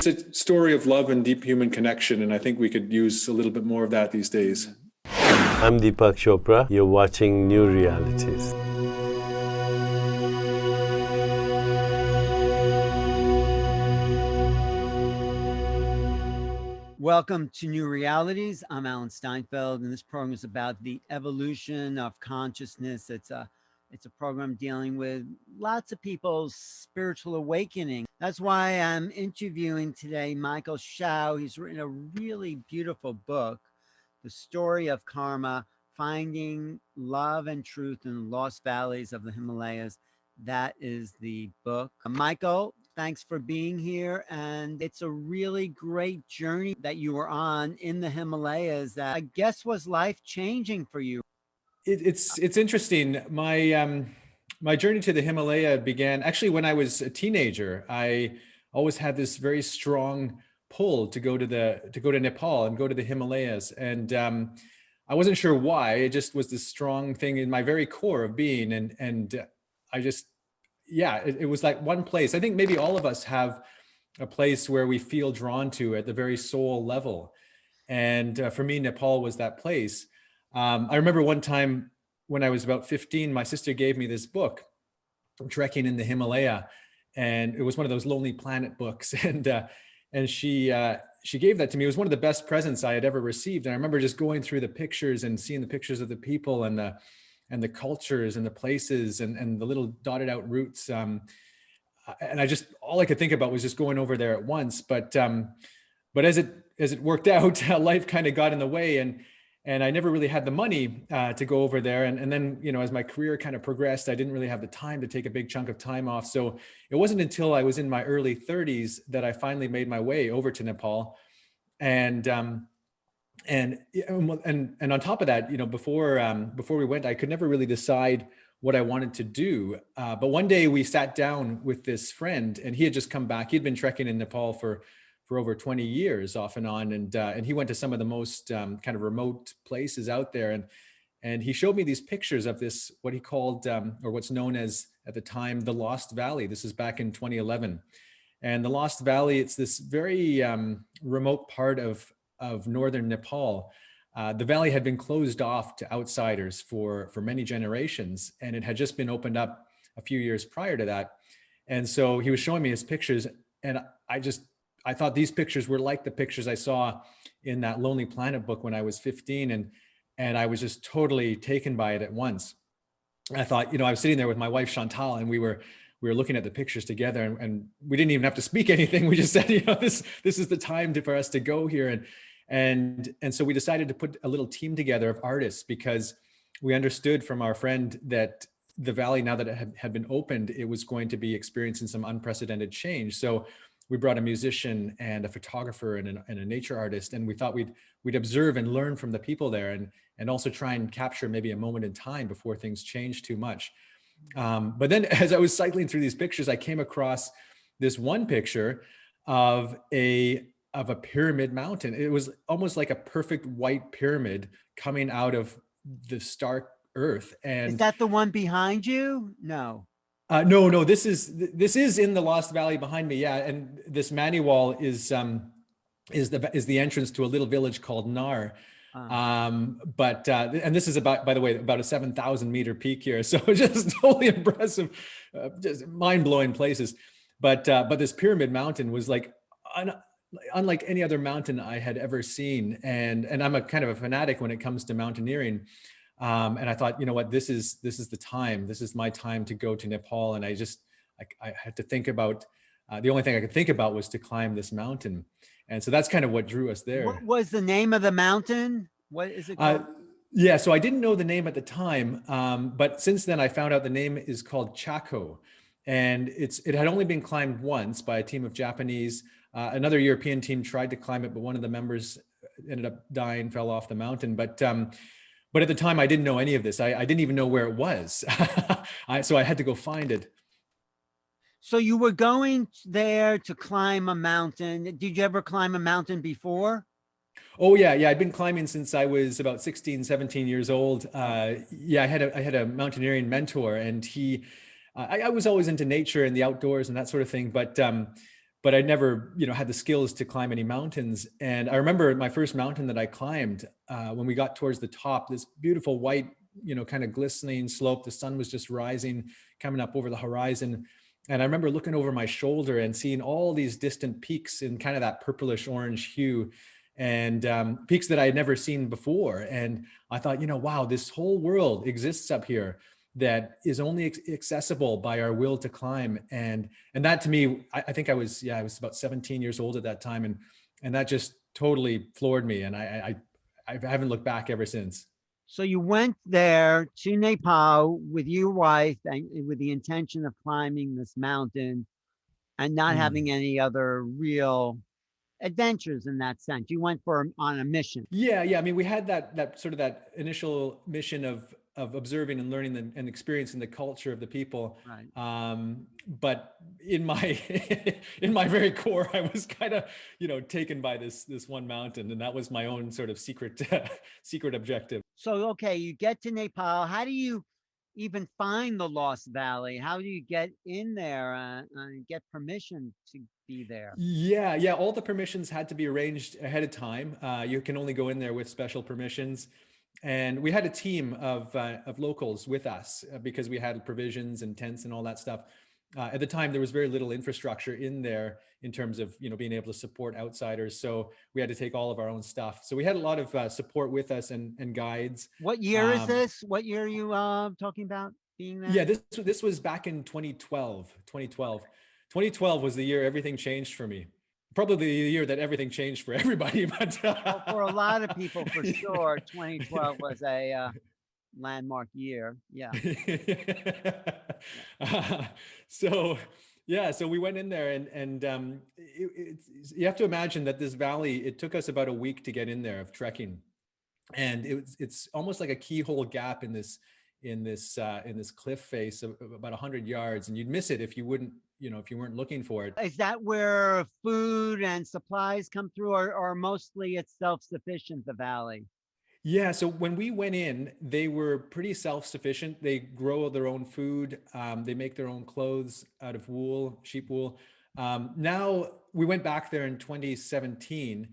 It's a story of love and deep human connection, and I think we could use a little bit more of that these days. I'm Deepak Chopra. You're watching New Realities. Welcome to New Realities. I'm Alan Steinfeld, and this program is about the evolution of consciousness. It's a program dealing with lots of people's spiritual awakening. That's why I'm interviewing today Michael Schauch. He's written a really beautiful book, The Story of Karma, Finding Love and Truth in the Lost Valleys of the Himalayas. That is the book. Michael, thanks for being here. And it's a really great journey that you were on in the Himalayas that I guess was life-changing for you. It's interesting. My journey to the Himalaya began actually when I was a teenager. I always had this very strong pull to go to Nepal and go to the Himalayas, and I wasn't sure why. It just was this strong thing in my very core of being, and I just, yeah, it was like one place. I think maybe all of us have a place where we feel drawn to at the very soul level, and for me, Nepal was that place. I remember one time when I was about 15, my sister gave me this book, Trekking in the Himalaya, and it was one of those Lonely Planet books. And she gave that to me. It was one of the best presents I had ever received. And I remember just going through the pictures and seeing the pictures of the people and the cultures and the places and the little dotted out routes. And I just, all I could think about was just going over there at once. But as it worked out, life kind of got in the way, and I never really had the money to go over there. And then, you know, as my career kind of progressed, I didn't really have the time to take a big chunk of time off. So it wasn't until I was in my early 30s that I finally made my way over to Nepal. And on top of that, you know, before we went, I could never really decide what I wanted to do. But one day we sat down with this friend, and he had just come back. He'd been trekking in Nepal for over 20 years off and on. And he went to some of the most kind of remote places out there. And he showed me these pictures of this, what he called, or what's known as at the time, the Lost Valley. This is back in 2011. And the Lost Valley, it's this very remote part of northern Nepal. The valley had been closed off to outsiders for many generations, and it had just been opened up a few years prior to that. And so he was showing me his pictures, and I thought these pictures were like the pictures I saw in that Lonely Planet book when I was 15. And I was just totally taken by it at once. I thought, you know, I was sitting there with my wife, Chantal, and we were looking at the pictures together, and we didn't even have to speak anything. We just said, you know, this is the time for us to go here. And so we decided to put a little team together of artists, because we understood from our friend that the valley, now that it had been opened, it was going to be experiencing some unprecedented change. So we brought a musician and a photographer and a nature artist, and we thought we'd observe and learn from the people there, and also try and capture maybe a moment in time before things change too much. But then as I was cycling through these pictures, I came across this one picture of a pyramid mountain. It was almost like a perfect white pyramid coming out of the stark earth. And is that the one behind you? No. No, this is in the Lost Valley behind me. Yeah. And this Maniwal is the entrance to a little village called Nar. But and this is by the way, about a 7,000 meter peak here. So just totally impressive, just mind blowing places. But this pyramid mountain was like, unlike any other mountain I had ever seen. And I'm a kind of a fanatic when it comes to mountaineering. And I thought, you know what, this is the time. This is my time to go to Nepal. And I had to think about, the only thing I could think about was to climb this mountain. And so that's kind of what drew us there. What was the name of the mountain? What is it called? Yeah, so I didn't know the name at the time, but since then I found out the name is called Schauch. And it had only been climbed once by a team of Japanese. Another European team tried to climb it, but one of the members ended up dying, fell off the mountain. But at the time, I didn't know any of this. I didn't even know where it was. So I had to go find it. So you were going there to climb a mountain. Did you ever climb a mountain before? Oh, yeah. I'd been climbing since I was about 16, 17 years old. Yeah, I had a mountaineering mentor, and I was always into nature and the outdoors and that sort of thing. But but I never, had the skills to climb any mountains. And I remember my first mountain that I climbed, when we got towards the top, this beautiful white, kind of glistening slope. The sun was just rising, coming up over the horizon. And I remember looking over my shoulder and seeing all these distant peaks in kind of that purplish orange hue, and peaks that I had never seen before. And I thought, wow, this whole world exists up here that is only accessible by our will to climb. And that to me, I think I was about 17 years old at that time. And that just totally floored me. And I haven't looked back ever since. So you went there to Nepal with your wife and with the intention of climbing this mountain and not Mm. having any other real adventures in that sense. You went on a mission. Yeah, yeah. I mean, we had that sort of that initial mission of observing and learning and experiencing the culture of the people. Right. But in my in my very core, I was kind of taken by this one mountain, and that was my own sort of secret secret objective. So okay, you get to Nepal. How do you even find the Lost Valley? How do you get in there and get permission to be there? Yeah, yeah. All the permissions had to be arranged ahead of time. You can only go in there with special permissions. And we had a team of locals with us, because we had provisions and tents and all that stuff. At the time, there was very little infrastructure in there in terms of being able to support outsiders. So we had to take all of our own stuff. So we had a lot of support with us, and guides. What year is Um, this? What year are you talking about being there? yeah, this was back in 2012. 2012 was the year everything changed for me. Probably the year that everything changed for everybody. But Well, for a lot of people, for sure, 2012 was a landmark year. Yeah. Uh, so yeah, so we went in there, and you have to imagine that this valley, it took us about a week to get in there of trekking, and it's almost like a keyhole gap in this cliff face of about 100 yards, and you'd miss it if you wouldn't, if you weren't looking for it. Is that where food and supplies come through, or mostly it's self-sufficient, the valley? Yeah, so when we went in, they were pretty self-sufficient. They grow their own food. They make their own clothes out of wool, sheep wool. Now we went back there in 2017,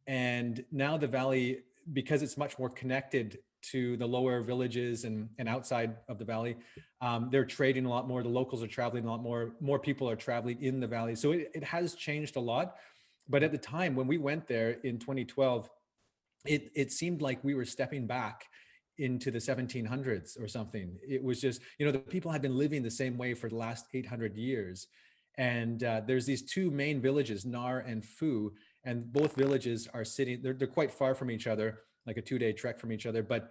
and now the valley, because it's much more connected to the lower villages and outside of the valley, they're trading a lot more. The locals are traveling a lot more. More people are traveling in the valley. So it has changed a lot. But at the time when we went there in 2012, it seemed like we were stepping back into the 1700s or something. It was just, the people had been living the same way for the last 800 years. And there's these two main villages, Nar and Fu, and both villages are sitting, they're quite far from each other, like a 2-day trek from each other. But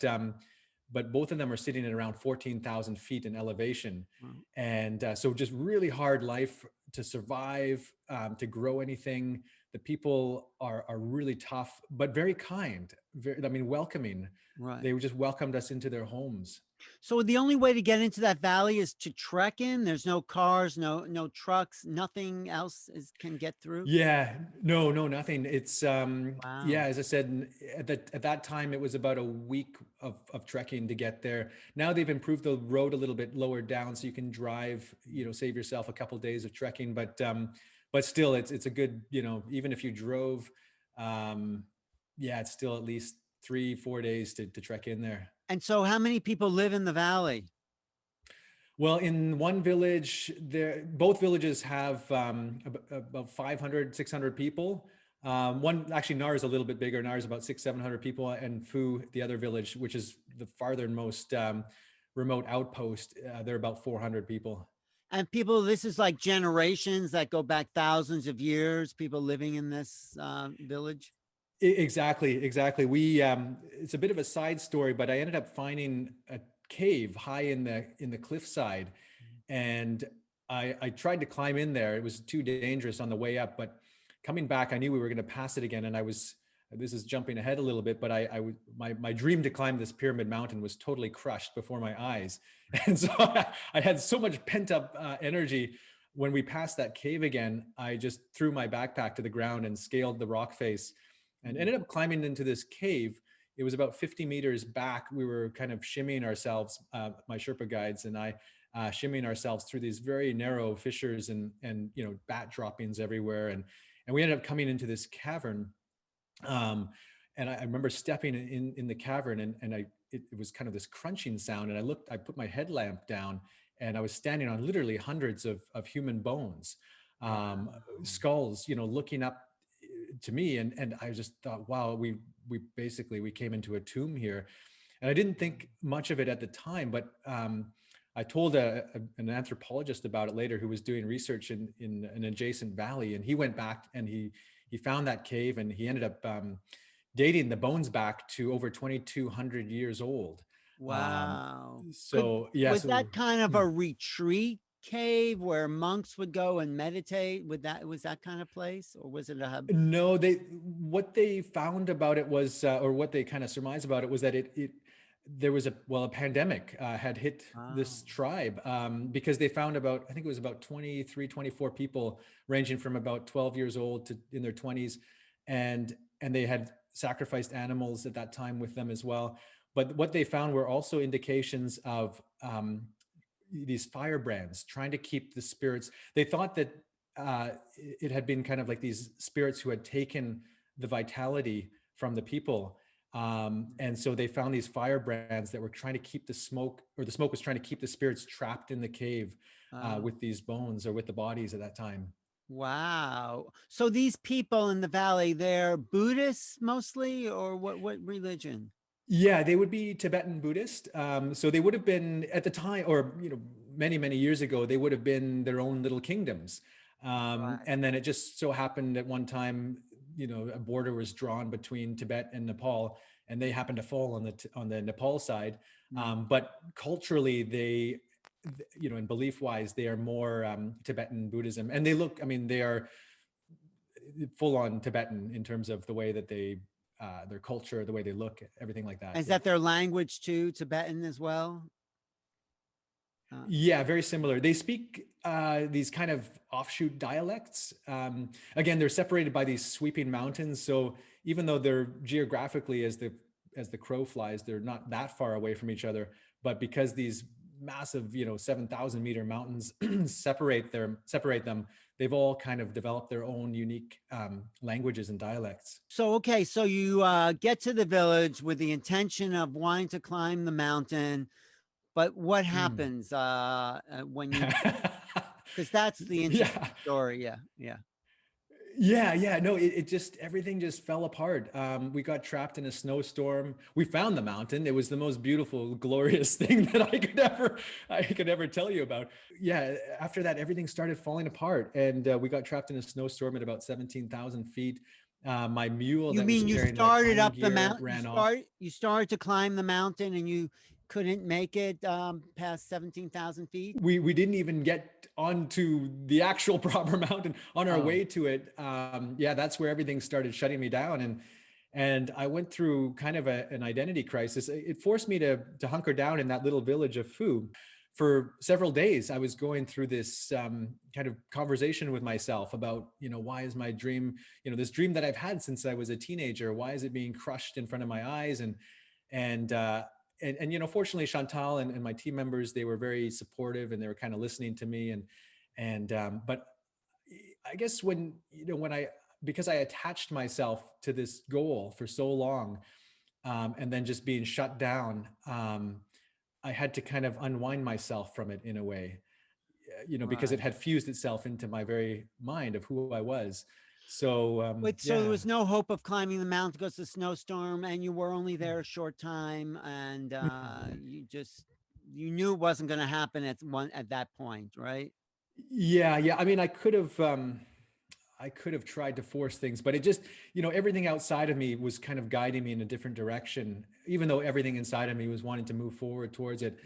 both of them are sitting at around 14,000 feet in elevation. Wow. And so just really hard life to survive, to grow anything. The people are really tough, but very kind, welcoming. Right. They just welcomed us into their homes. So the only way to get into that valley is to trek in. There's no cars, no trucks, nothing else can get through. Yeah, no, nothing. It's Wow. yeah, as I said, at that time it was about a week of trekking to get there. Now they've improved the road a little bit lower down, so you can drive, save yourself a couple days of trekking. But still, it's a good, even if you drove, yeah, it's still at least 3-4 days to trek in there. And so how many people live in the valley? Well, in one village, both villages have about 500, 600 people. One, actually, Nar is a little bit bigger. Nar is about 600-700 people, and Fu, the other village, which is the farthernmost remote outpost, they're about 400 people. And people, this is like generations that go back thousands of years, people living in this village. Exactly. We it's a bit of a side story, but I ended up finding a cave high in the cliffside, and I tried to climb in there. It was too dangerous on the way up, but coming back, I knew we were going to pass it again. And this is jumping ahead a little bit, but my dream to climb this pyramid mountain was totally crushed before my eyes. And so I had so much pent up energy. When we passed that cave again, I just threw my backpack to the ground and scaled the rock face and ended up climbing into this cave. It was about 50 meters back. We were kind of shimmying ourselves, my Sherpa guides and I, shimmying ourselves through these very narrow fissures and bat droppings everywhere, and we ended up coming into this cavern. And I remember stepping in the cavern, and it was kind of this crunching sound, and I put my headlamp down, and I was standing on literally hundreds of human bones, skulls, looking up to me, and I just thought, wow, we came into a tomb here. And I didn't think much of it at the time, but I told an anthropologist about it later, who was doing research in an adjacent valley, and he went back and he found that cave, and he ended up dating the bones back to over 2,200 years old. Wow. Yeah. Was So, that kind of yeah. a retreat cave where monks would go and meditate? Was that kind of place, or was it a hub? No, what they found about it was, or what they kind of surmised about it was that there was a pandemic had hit this tribe, because they found I think it was about 23, 24 people ranging from about 12 years old to in their 20s. And they had sacrificed animals at that time with them as well. But what they found were also indications of these firebrands trying to keep the spirits. They thought that it had been kind of like these spirits who had taken the vitality from the people. And so they found these firebrands that were trying to keep the smoke, or the smoke was trying to keep the spirits trapped in the cave with these bones, or with the bodies at that time. Wow. So these people in the valley, they're Buddhists mostly, or what religion? Yeah, they would be Tibetan Buddhist. So they would have been at the time, or many, many years ago, they would have been their own little kingdoms. Right. And then it just so happened at one time, a border was drawn between Tibet and Nepal, and they happened to fall on the Nepal side. But culturally, and belief wise, they are more Tibetan Buddhism, and they are full on Tibetan in terms of the way that they, their culture, the way they look, everything like that. Is that their language too, Tibetan as well? Yeah, very similar. They speak these kind of offshoot dialects. Again, they're separated by these sweeping mountains. So even though they're geographically, as the crow flies, they're not that far away from each other. But because these massive, 7,000-meter mountains separate them, they've all kind of developed their own unique languages and dialects. So, okay, so you get to the village with the intention of wanting to climb the mountain, but what happens when you, because that's the interesting story. Yeah. Yeah. No, it just, everything just fell apart. We got trapped in a snowstorm. We found the mountain. It was the most beautiful, glorious thing that I could ever tell you about. Yeah. After that, everything started falling apart, and we got trapped in a snowstorm at about 17,000 feet. My mule, You that mean was you carrying started my up the mountain? ran off. You started to climb the mountain, and you couldn't make it past 17,000 feet? We didn't even get onto the actual proper mountain. On our way to it, that's where everything started shutting me down, and I went through kind of an identity crisis. It forced me to hunker down in that little village of Phu. For several days, I was going through this kind of conversation with myself about, why is my dream, this dream that I've had since I was a teenager, why is it being crushed in front of my eyes? And fortunately, Chantal and my team members, they were very supportive, and they were kind of listening to me. But I guess because I attached myself to this goal for so long, and then just being shut down, I had to kind of unwind myself from it in a way, because it had fused itself into my very mind of who I was. So, so there was no hope of climbing the mountain because of the snowstorm, and you were only there a short time, and you knew it wasn't going to happen at that point, right? Yeah. I mean, I could have tried to force things, but it just, everything outside of me was kind of guiding me in a different direction, even though everything inside of me was wanting to move forward towards it.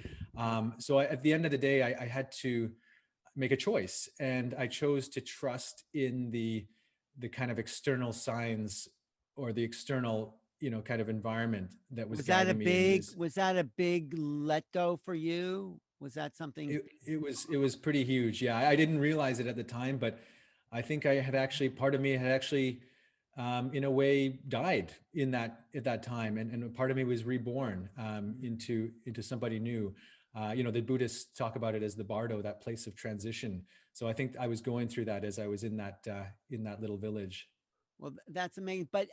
So at the end of the day, I had to make a choice, and I chose to trust in the kind of external signs, or the external, kind of environment that was guiding me. Was that a big let go for you? Was that something? It was pretty huge. Yeah. I didn't realize it at the time, but I think part of me had actually, in a way, died at that time. And part of me was reborn into somebody new. The Buddhists talk about it as the bardo, that place of transition. So I think I was going through that as I was in that little village. Well, that's amazing. But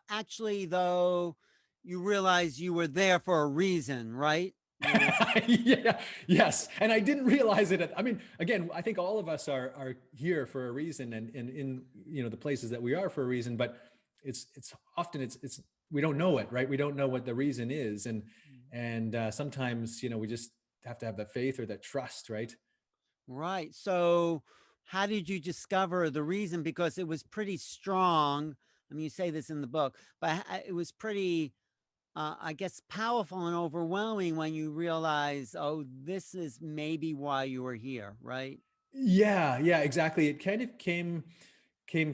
actually, though, you realize you were there for a reason, right? You were. Yeah, yes. And I didn't realize it. I mean, again, I think all of us are here for a reason, and in the places that we are for a reason, but it's often it's we don't know it, right? We don't know what the reason is. And sometimes, we just have to have that faith or that trust, right? Right. So, how did you discover the reason? Because it was pretty strong. I mean, you say this in the book, but it was pretty, I guess, powerful and overwhelming when you realize, oh, this is maybe why you were here, right? Yeah, exactly. It kind of came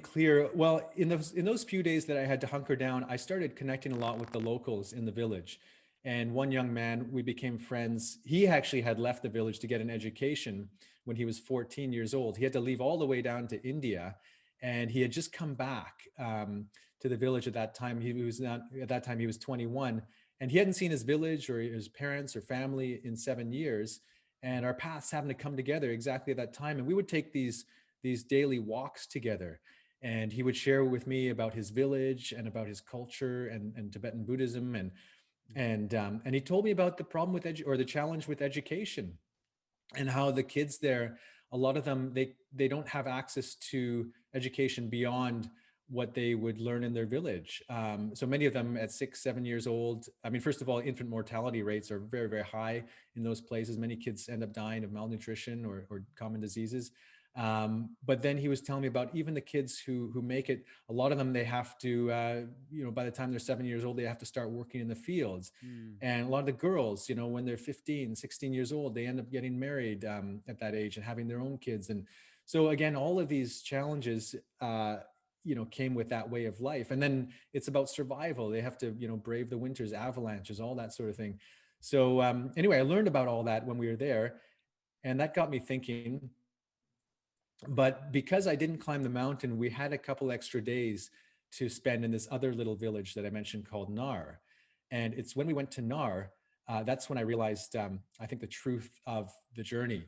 clear. Well, in those few days that I had to hunker down, I started connecting a lot with the locals in the village. And one young man, we became friends. He actually had left the village to get an education when he was 14 years old. He had to leave all the way down to India, and he had just come back to the village at that time. He was not at that time. He was 21, and he hadn't seen his village or his parents or family in 7 years. And our paths happened to come together exactly at that time. And we would take these daily walks together. And he would share with me about his village and about his culture and Tibetan Buddhism. And he told me about the problem with or the challenge with education, and how the kids there, a lot of them, they don't have access to education beyond what they would learn in their village. So many of them at 6, 7 years old. I mean, first of all, infant mortality rates are very, very high in those places. Many kids end up dying of malnutrition or common diseases. But then he was telling me about even the kids who make it. A lot of them, they have to, by the time they're 7 years old, they have to start working in the fields. Mm. And a lot of the girls, when they're 15, 16 years old, they end up getting married at that age and having their own kids. And so again, all of these challenges, came with that way of life. And then it's about survival. They have to, brave the winters, avalanches, all that sort of thing. So anyway, I learned about all that when we were there, and that got me thinking. But because I didn't climb the mountain, we had a couple extra days to spend in this other little village that I mentioned called Nar. And it's when we went to Nar, that's when I realized, I think, the truth of the journey.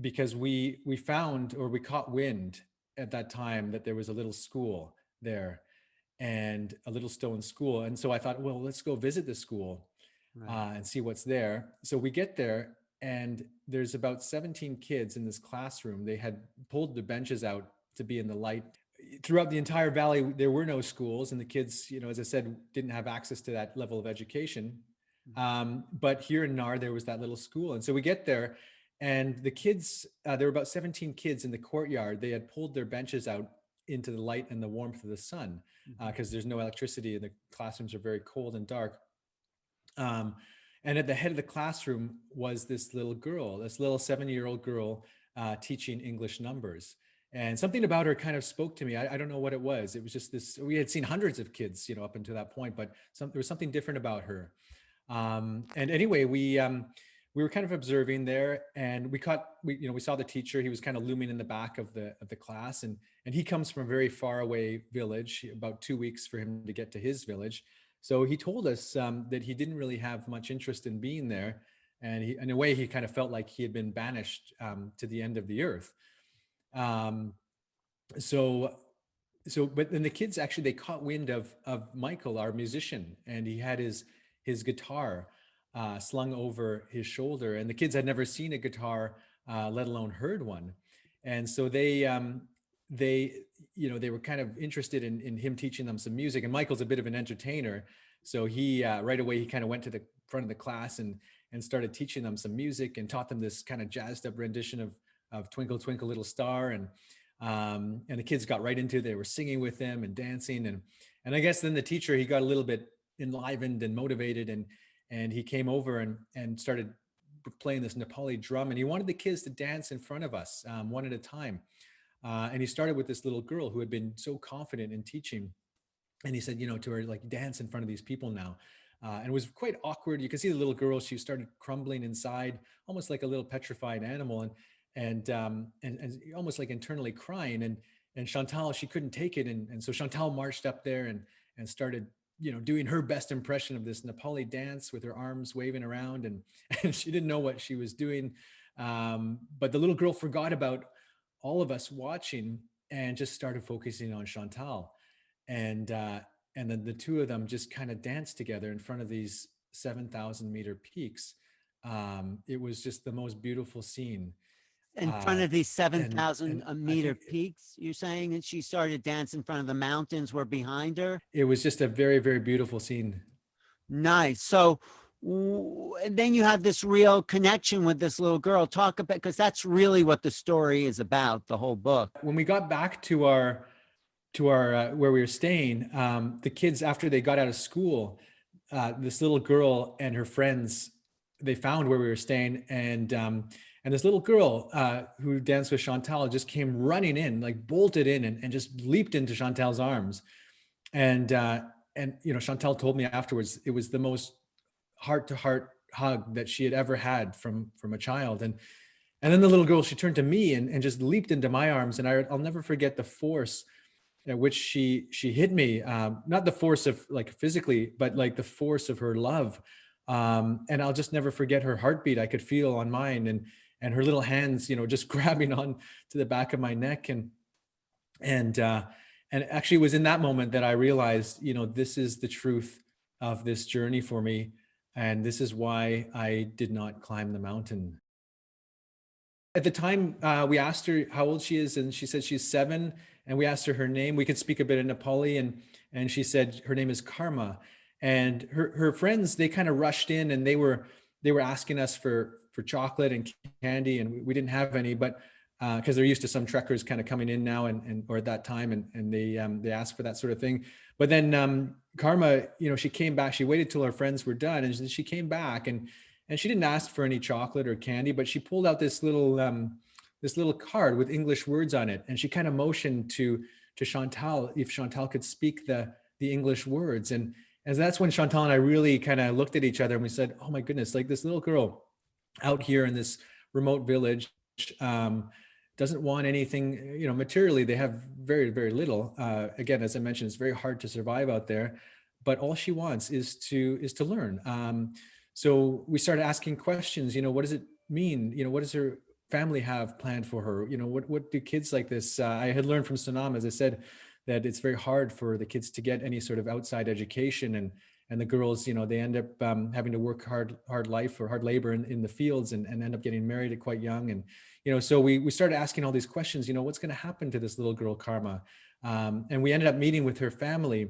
Because we found, or we caught wind at that time, that there was a little school there, and a little stone school. And so I thought, well, let's go visit the school and see what's there. So we get there, and there's about 17 kids in this classroom. They had pulled the benches out to be in the light. Throughout the entire valley, there were no schools, and the kids, as I said, didn't have access to that level of education. But here in Nar, there was that little school. And so we get there, and the kids, there were about 17 kids in the courtyard. They had pulled their benches out into the light and the warmth of the sun, because there's no electricity and the classrooms are very cold and dark. And at the head of the classroom was this little girl, this little 7-year-old girl, teaching English numbers. And something about her kind of spoke to me. I don't know what it was. It was just this. We had seen hundreds of kids, up until that point, but there was something different about her. And anyway, we were kind of observing there, and we saw the teacher. He was kind of looming in the back of the class, and he comes from a very far away village, about 2 weeks for him to get to his village. So he told us that he didn't really have much interest in being there. And in a way, he kind of felt like he had been banished to the end of the earth. But then the kids, actually, they caught wind of Michael, our musician, and he had his guitar slung over his shoulder. And the kids had never seen a guitar, let alone heard one. And so they were kind of interested in him teaching them some music. And Michael's a bit of an entertainer. So he, right away, he kind of went to the front of the class and started teaching them some music, and taught them this kind of jazzed up rendition of Twinkle, Twinkle, Little Star. And the kids got right into it. They were singing with him and dancing. And I guess then the teacher, he got a little bit enlivened and motivated, and he came over and started playing this Nepali drum. And he wanted the kids to dance in front of us, one at a time. And he started with this little girl who had been so confident in teaching. And he said, to her, like, dance in front of these people now. And it was quite awkward. You can see the little girl, she started crumbling inside, almost like a little petrified animal, and almost like internally crying. And Chantal, she couldn't take it. And so Chantal marched up there and started doing her best impression of this Nepali dance with her arms waving around, and she didn't know what she was doing. But the little girl forgot about all of us watching and just started focusing on Chantal. And then the two of them just kind of danced together in front of these 7,000-meter peaks. It was just the most beautiful scene. In front of these And 7,000 I meter think peaks, you're saying, and she started dancing in front of the mountains were behind her. it was just a very, very beautiful scene. Nice. So and then you have this real connection with this little girl. Talk about, because that's really what the story is about, the whole book. When we got back to our where we were staying, the kids, after they got out of school, this little girl and her friends, they found where we were staying, and this little girl who danced with Chantal just came running in, like bolted in, and just leaped into Chantal's arms. And Chantal told me afterwards it was the most heart-to-heart hug that she had ever had from a child. And then the little girl, she turned to me and just leaped into my arms, and I'll never forget the force at which she hit me, not the force of like physically, but like the force of her love. And I'll just never forget her heartbeat. I could feel on mine, and her little hands, just grabbing on to the back of my neck. And actually it was in that moment that I realized, this is the truth of this journey for me. And this is why I did not climb the mountain. At the time, we asked her how old she is, and she said she's 7. And we asked her name. We could speak a bit of Nepali, and she said her name is Karma. And her friends, they kind of rushed in, and they were asking us for chocolate and candy, and we didn't have any, but because they're used to some trekkers kind of coming in now or at that time, and they asked for that sort of thing. But then Karma, she came back. She waited till her friends were done, and she came back, and she didn't ask for any chocolate or candy, but she pulled out this little card with English words on it, and she kind of motioned to Chantal if Chantal could speak the English words. And that's when Chantal and I really kind of looked at each other, and we said, oh my goodness, like this little girl out here in this remote village doesn't want anything, materially. They have very, very little. Again, as I mentioned, it's very hard to survive out there, but all she wants is to learn. So we started asking questions, what does it mean? What does her family have planned for her? What do kids like this? I had learned from Sonam, as I said, that it's very hard for the kids to get any sort of outside education, and the girls, they end up having to work hard life or hard labor in the fields, and end up getting married at quite young. And so we started asking all these questions. What's going to happen to this little girl Karma? And we ended up meeting with her family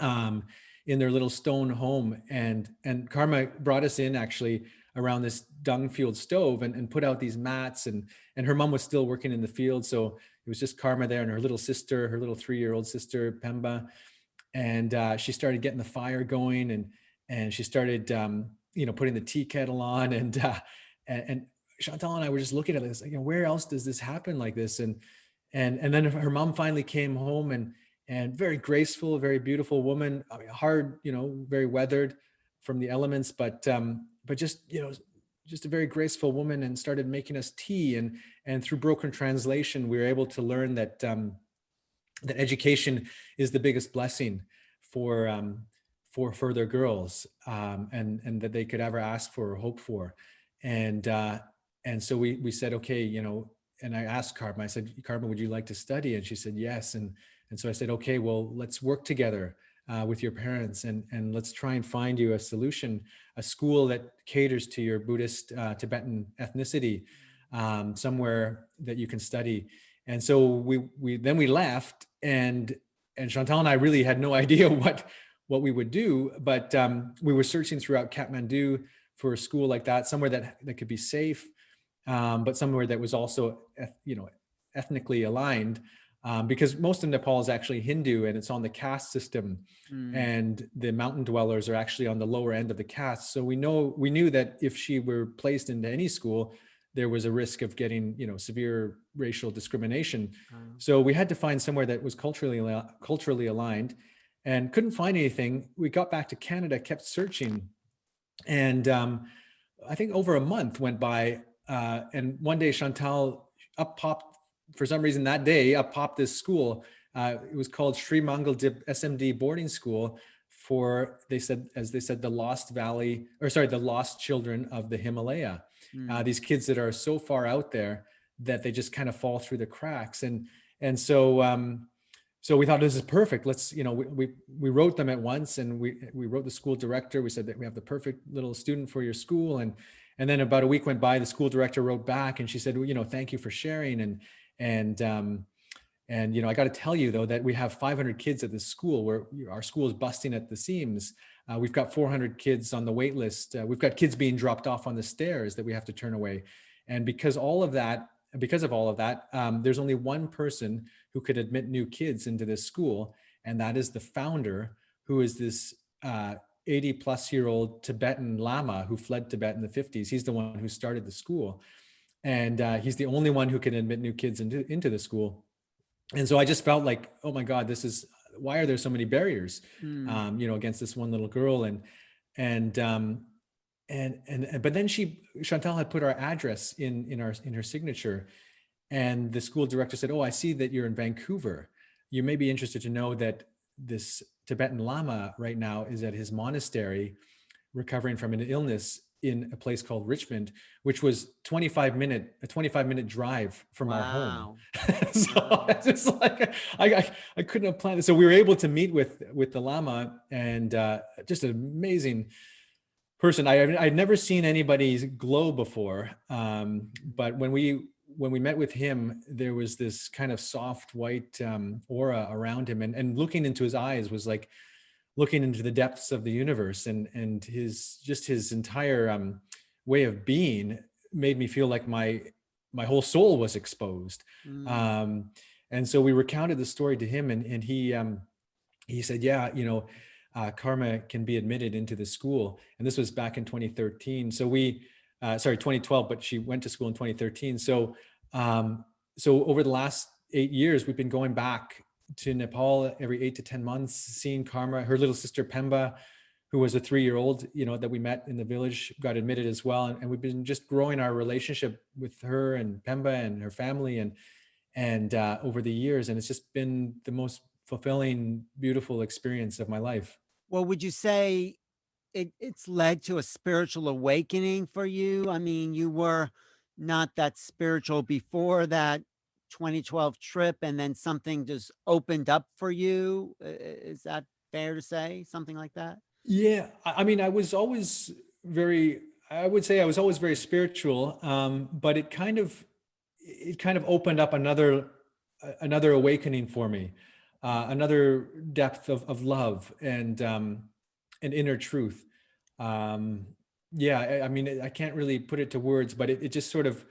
in their little stone home, and Karma brought us in actually around this dung fueled stove, and put out these mats, and her mom was still working in the field, so it was just Karma there and her little sister, her little 3-year-old sister Pemba. And she started getting the fire going, and she started putting the tea kettle on, and Chantal and I were just looking at this, like, where else does this happen like this? And then her mom finally came home, and very graceful, very beautiful woman. I mean, hard, very weathered from the elements, but just just a very graceful woman, and started making us tea. And through broken translation, we were able to learn that that education is the biggest blessing for further girls, and that they could ever ask for or hope for. And so we said, okay, and I asked Karma, I said, Karma, would you like to study? And she said, yes. And so I said, okay, well, let's work together with your parents, and let's try and find you a solution, a school that caters to your Buddhist Tibetan ethnicity, somewhere that you can study. And so we left, and Chantal and I really had no idea what we would do, but we were searching throughout Kathmandu for a school like that, somewhere that could be safe, but somewhere that was also ethnically aligned, because most of Nepal is actually Hindu, and it's on the caste system, and the mountain dwellers are actually on the lower end of the caste. So we knew that if she were placed into any school, there was a risk of getting, severe racial discrimination. So we had to find somewhere that was culturally aligned, and couldn't find anything. We got back to Canada, kept searching, and I think over a month went by, and one day Chantal up popped, for some reason that day, up popped this school. It was called Sri Mangal Dip SMD boarding school for, as they said, the lost valley, or sorry, the lost children of the Himalaya. These kids that are so far out there that they just kind of fall through the cracks. And so we thought, this is perfect. Let's, we wrote them at once, and we wrote the school director. We said that we have the perfect little student for your school. And then about a week went by, the school director wrote back and she said, well, thank you for sharing. And I got to tell you though, that we have 500 kids at this school, where our school is busting at the seams. We've got 400 kids on the wait list. We've got kids being dropped off on the stairs that we have to turn away. And because of all of that, there's only one person who could admit new kids into this school. And that is the founder, who is this 80-plus-year-old Tibetan Lama who fled Tibet in the 50s. He's the one who started the school. And he's the only one who can admit new kids into the school. And so I just felt like, oh my God, why are there so many barriers, against this one little girl? But then Chantal had put our address in her signature, and the school director said, oh, I see that you're in Vancouver. You may be interested to know that this Tibetan Lama right now is at his monastery recovering from an illness in a place called Richmond, which was a 25-minute drive from our home. So it's just like, I couldn't have planned it. So we were able to meet with the Lama, and just an amazing person. I'd never seen anybody glow before. But when we met with him, there was this kind of soft white aura around him, and looking into his eyes was like looking into the depths of the universe, and his entire way of being made me feel like my whole soul was exposed. And so we recounted the story to him, and he said, yeah, Karma can be admitted into the school. And this was back in 2013. So 2012, but she went to school in 2013. So over the last 8 years, we've been going back to Nepal every 8 to 10 months, seeing Karma. Her little sister Pemba, who was a 3-year-old, that we met in the village, got admitted as well. And we've been just growing our relationship with her and Pemba and her family and over the years. And it's just been the most fulfilling, beautiful experience of my life. Well, would you say it's led to a spiritual awakening for you? I mean, you were not that spiritual before that 2012 trip, and then something just opened up for you. Is that fair to say? Something like that? Yeah. I mean, I would say I was always very spiritual, but it kind of opened up another awakening for me, another depth of love and inner truth. I mean, I can't really put it to words, but it just sort of,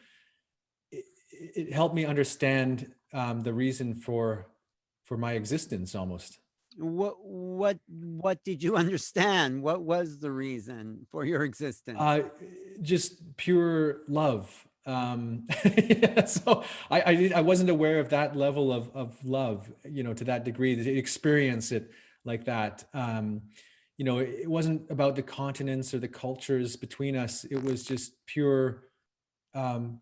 it helped me understand the reason for my existence almost. What did you understand? What was the reason for your existence? Just pure love. So I wasn't aware of that level of love, to that degree, to experience it like that. It wasn't about the continents or the cultures between us. It was just pure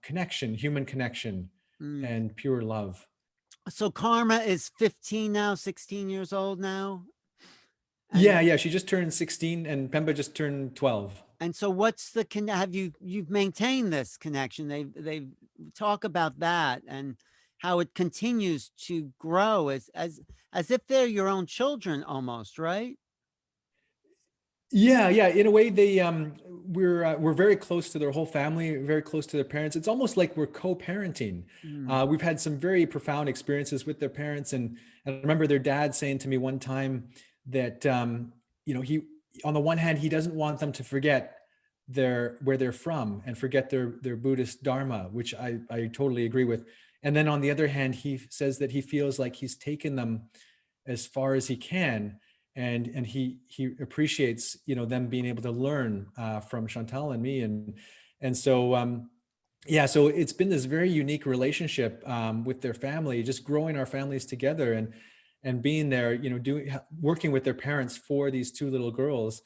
connection, human connection, and pure love. So Karma is 15 now, 16 years old now? Yeah. She just turned 16 and Pemba just turned 12. And so what's you've maintained this connection? They talk about that and how it continues to grow as if they're your own children almost, right? Yeah. In a way, we're very close to their whole family, very close to their parents. It's almost like we're co-parenting. We've had some very profound experiences with their parents, and I remember their dad saying to me one time that he, on the one hand, he doesn't want them to forget where they're from and forget their Buddhist dharma, which I totally agree with. And then on the other hand, he says that he feels like he's taken them as far as he can. And he appreciates, them being able to learn from Chantal and me. And so, so it's been this very unique relationship with their family, just growing our families together and being there, working with their parents for these two little girls.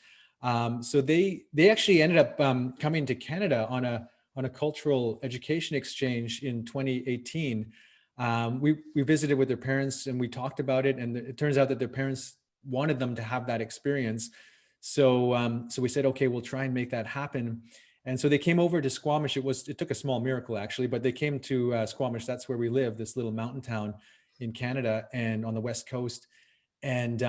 So they actually ended up coming to Canada on a cultural education exchange in 2018. We visited with their parents and we talked about it. And it turns out that their parents wanted them to have that experience. So we said, okay, we'll try and make that happen. And so they came over to Squamish. It took a small miracle actually, but they came to Squamish. That's where we live, this little mountain town in Canada and on the West Coast. And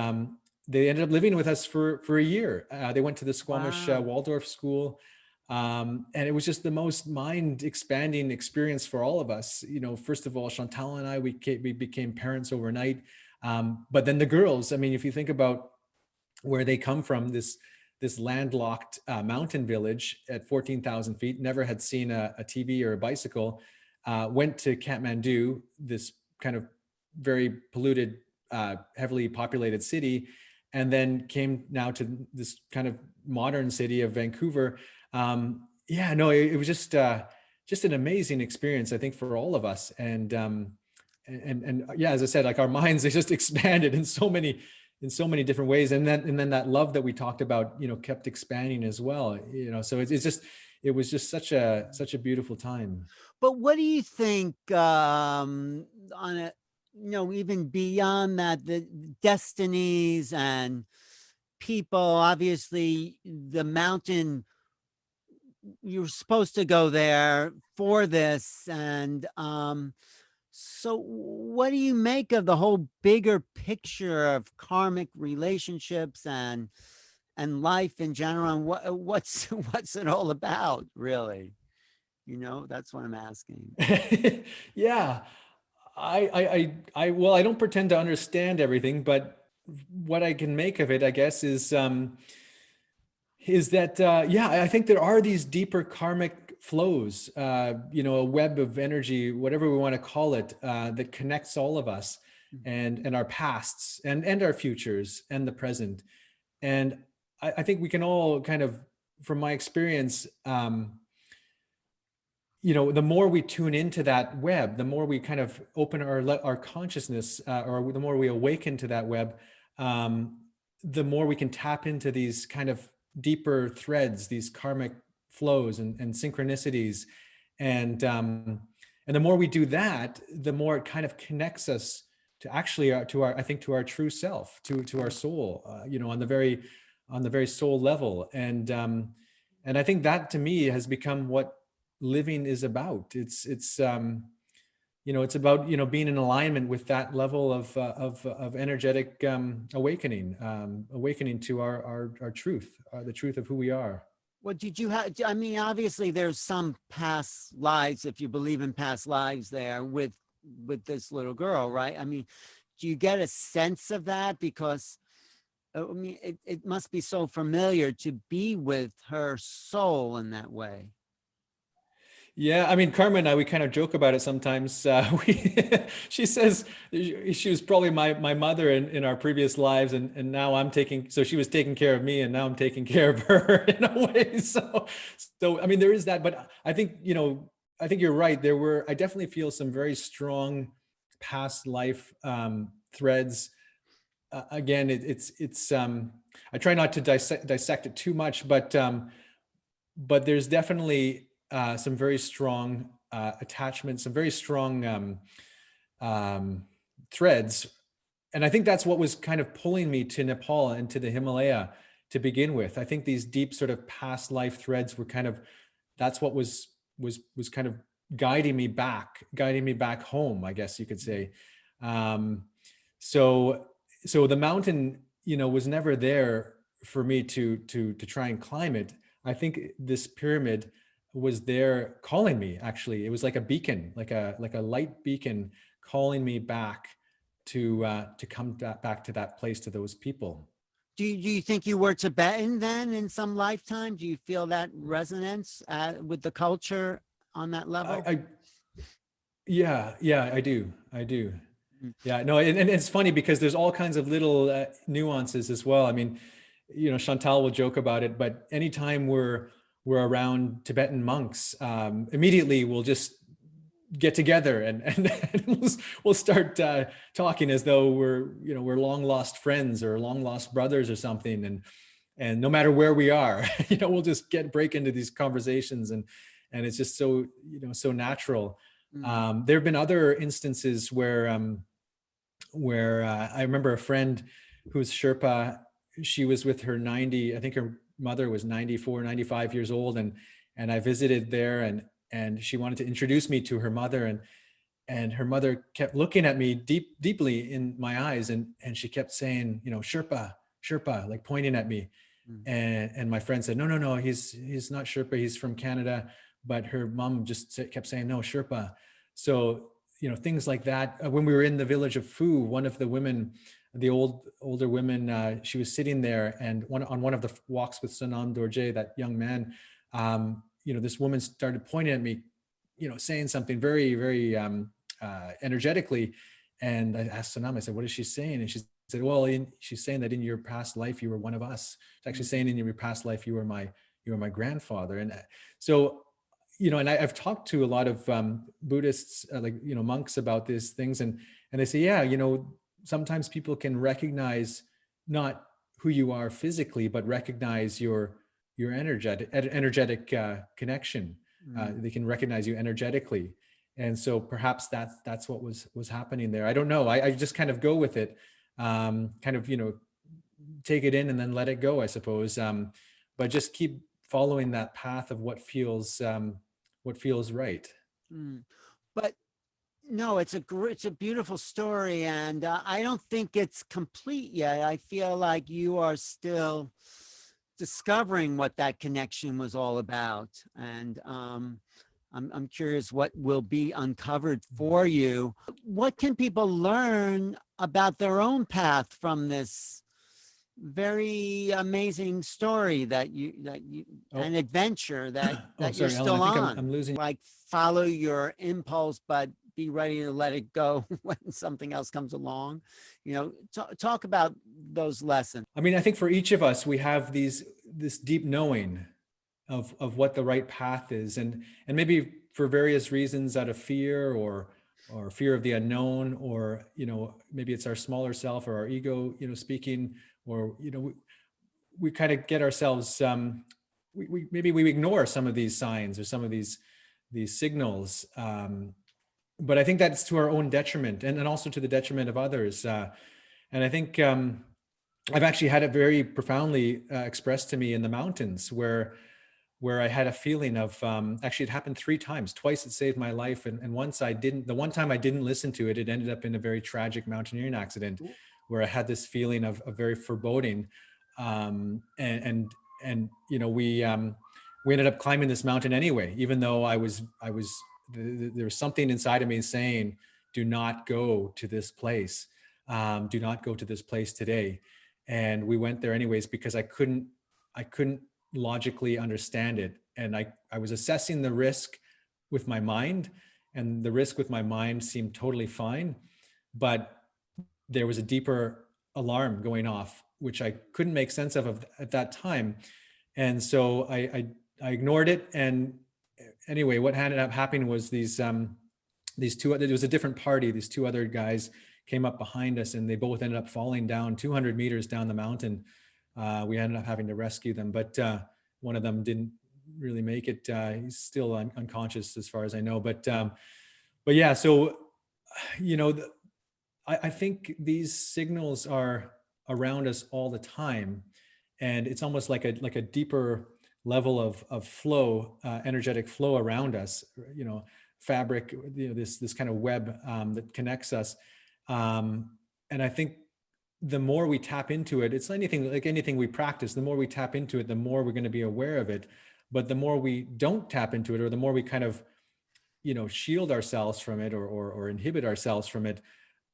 they ended up living with us for a year. They went to the Squamish Wow. Waldorf school. And it was just the most mind expanding experience for all of us. First of all, Chantal and I, we became parents overnight. But then the girls, I mean, if you think about where they come from, this landlocked mountain village at 14,000 feet, never had seen a TV or a bicycle, went to Kathmandu, this kind of very polluted, heavily populated city, and then came now to this kind of modern city of Vancouver. It was just an amazing experience, I think, for all of us. And yeah, as I said, like our minds, they just expanded in so many different ways. And then that love that we talked about, kept expanding as well, so it was just such a beautiful time. But what do you think, on a, even beyond that, the destinies and people, obviously the mountain, you're supposed to go there for this. And so what do you make of the whole bigger picture of karmic relationships and life in general? And what's it all about, really? That's what I'm asking. Yeah, well, I don't pretend to understand everything, but what I can make of it, I guess, is that I think there are these deeper karmic flows, a web of energy, whatever we want to call it, that connects all of us and our pasts and our futures and the present. And I think we can all kind of, from my experience, the more we tune into that web, the more we kind of open our consciousness, or the more we awaken to that web, the more we can tap into these kind of deeper threads, these karmic flows and synchronicities. And the more we do that, the more it kind of connects us to actually to our true self, to our soul, on the very soul level. And I think that, to me, has become what living is about. It's about being in alignment with that level of energetic awakening to our truth, the truth of who we are. What did you have? I mean, obviously there's some past lives, if you believe in past lives, there with this little girl, right? I mean, do you get a sense of that? Because I mean, it must be so familiar to be with her soul in that way. Yeah, I mean, Karma and I, we kind of joke about it sometimes. She says she was probably my mother in our previous lives, and now so she was taking care of me, and now I'm taking care of her in a way. So I mean, there is that, but I think, I think you're right. I definitely feel some very strong past life threads. Again, it's I try not to dissect it too much, but there's definitely some very strong attachments, some very strong threads. And I think that's what was kind of pulling me to Nepal and to the Himalaya to begin with. I think these deep sort of past life threads were that's what was kind of guiding me back home, I guess you could say. So the mountain, was never there for me to try and climb it. I think this pyramid was there calling me. Actually, it was like a beacon, like a light beacon calling me back to come back to that place, to those people. Do you think you were Tibetan then in some lifetime? Do you feel that resonance with the culture on that level? Yeah, I do. Yeah, no, and it's funny because there's all kinds of little nuances as well. I mean, Chantal will joke about it, but anytime we're around Tibetan monks, immediately we'll just get together and we'll start talking as though we're long lost friends or long lost brothers or something. And no matter where we are, we'll just break into these conversations, and it's just so, so natural. There have been other instances where I remember a friend who's Sherpa. She was with her 90, I think her mother was 94, 95 years old. And I visited there, and she wanted to introduce me to her mother. And her mother kept looking at me deeply in my eyes. And she kept saying, Sherpa, Sherpa, like pointing at me. Mm. And my friend said, no, he's not Sherpa, he's from Canada. But her mom just kept saying, no, Sherpa. So, things like that. When we were in the village of Phu, one of the women, the older women, she was sitting there, and on one of the walks with Sonam Dorje, that young man, this woman started pointing at me, saying something very, very energetically. And I asked Sonam, I said, what is she saying? And she said, well, she's saying that in your past life, you were one of us. She's actually saying in your past life, you were my grandfather. And so, and I've talked to a lot of Buddhists, monks about these things. And they say, yeah, sometimes people can recognize not who you are physically, but recognize your energetic connection. They can recognize you energetically. And so perhaps that's what was happening there. I don't know. I just kind of go with it, take it in and then let it go, I suppose. But just keep following that path of what feels right. But no, it's a beautiful story, and I don't think it's complete yet. I feel like you are still discovering what that connection was all about, and I'm curious what will be uncovered for you. What can people learn about their own path from this very amazing story that you an adventure that you're sorry, still Ellen, I think on? I'm losing. Like, follow your impulse, but be ready to let it go when something else comes along. Talk about those lessons. I mean, I think for each of us, we have this deep knowing of what the right path is, and maybe for various reasons, out of fear or fear of the unknown, or maybe it's our smaller self or our ego speaking, or we kind of get ourselves maybe we ignore some of these signs or some of these signals, but I think that's to our own detriment, and also to the detriment of others. And I think I've actually had it very profoundly expressed to me in the mountains, where I had a feeling of, actually it happened 3 times. Twice it saved my life. And once I didn't, the one time I didn't listen to it, it ended up in a very tragic mountaineering accident where I had this feeling of very foreboding. And we ended up climbing this mountain anyway, even though there was something inside of me saying, do not go to this place. Do not go to this place today. And we went there anyways, because I couldn't logically understand it. And I was assessing the risk with my mind, and the risk with my mind seemed totally fine, but there was a deeper alarm going off, which I couldn't make sense of at that time. And so I ignored it. And anyway, what ended up happening was these two, there was a different party. These 2 other guys came up behind us, and they both ended up falling down 200 meters down the mountain. We ended up having to rescue them, but one of them didn't really make it. He's still unconscious as far as I know. But yeah, so I think these signals are around us all the time, and it's almost like a deeper level of flow, energetic flow around us. Fabric. This kind of web that connects us, and I think the more we tap into it, it's anything we practice, the more we tap into it, the more we're going to be aware of it. But the more we don't tap into it, or the more we kind of, shield ourselves from it, or inhibit ourselves from it,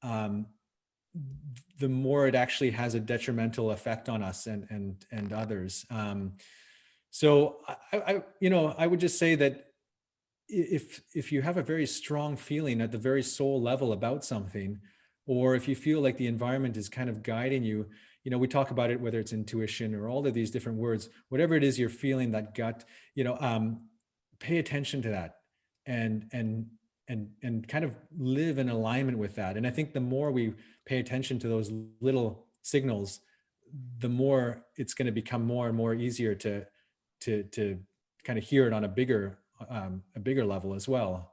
the more it actually has a detrimental effect on us and others. So I would just say that if you have a very strong feeling at the very soul level about something, or if you feel like the environment is kind of guiding you, we talk about it, whether it's intuition or all of these different words, whatever it is you're feeling, that gut, pay attention to that, and kind of live in alignment with that. And I think the more we pay attention to those little signals, the more it's going to become more and more easier to kind of hear it on a bigger level as well.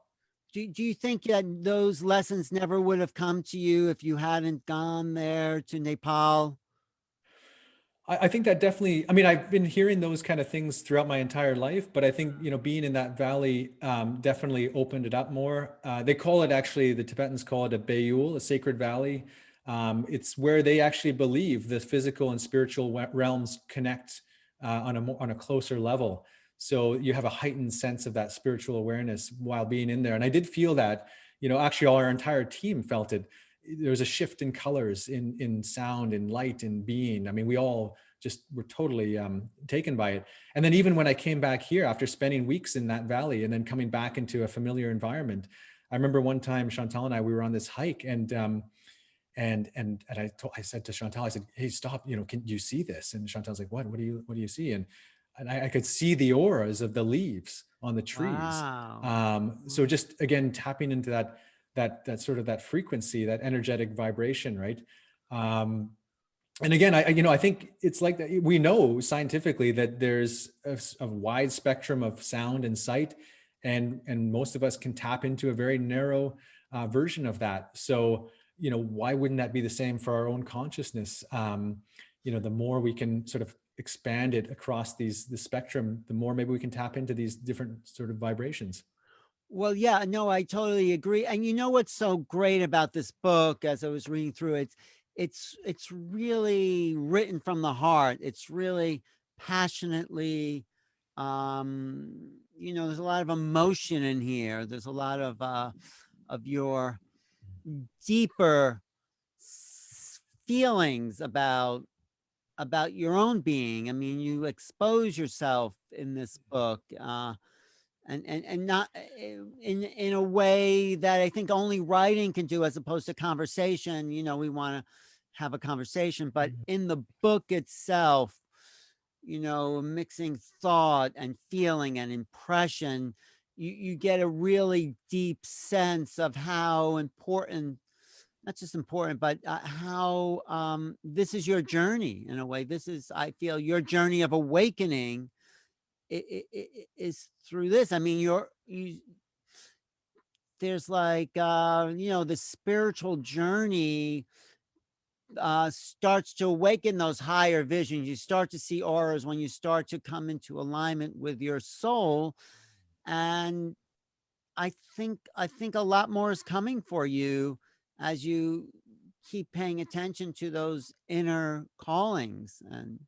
Do you think that those lessons never would have come to you if you hadn't gone there to Nepal? I think that definitely, I mean, I've been hearing those kind of things throughout my entire life, but I think, being in that valley definitely opened it up more. They call it, actually, the Tibetans call it a Bayul, a sacred valley. It's where they actually believe the physical and spiritual realms connect on a closer level. So you have a heightened sense of that spiritual awareness while being in there. And I did feel that, actually our entire team felt it. There was a shift in colors, in sound, in light, in being. I mean, we all just were totally taken by it. And then even when I came back here after spending weeks in that valley and then coming back into a familiar environment, I remember one time Chantal and I, we were on this hike, and I said to Chantal, I said, "Hey, stop! Can you see this?" And Chantal's like, "What? What do you see?" And I could see the auras of the leaves on the trees. Wow. So just again tapping into that sort of that frequency, that energetic vibration, right? And again, I think it's like that. We know scientifically that there's a wide spectrum of sound and sight, and most of us can tap into a very narrow version of that. So, why wouldn't that be the same for our own consciousness? The more we can sort of expand it across the spectrum, the more maybe we can tap into these different sort of vibrations. Well, yeah, no, I totally agree. And you know what's so great about this book, as I was reading through it, it's really written from the heart. It's really passionately, there's a lot of emotion in here. There's a lot of your deeper feelings about your own being. I mean, you expose yourself in this book. And not in a way that I think only writing can do, as opposed to conversation. We want to have a conversation, but in the book itself, mixing thought and feeling and impression, you get a really deep sense of how important, not just important, but how this is your journey in a way. This is, I feel, your journey of awakening is through this. I mean, there's like, the spiritual journey starts to awaken those higher visions. You start to see auras when you start to come into alignment with your soul. And I think a lot more is coming for you as you keep paying attention to those inner callings. And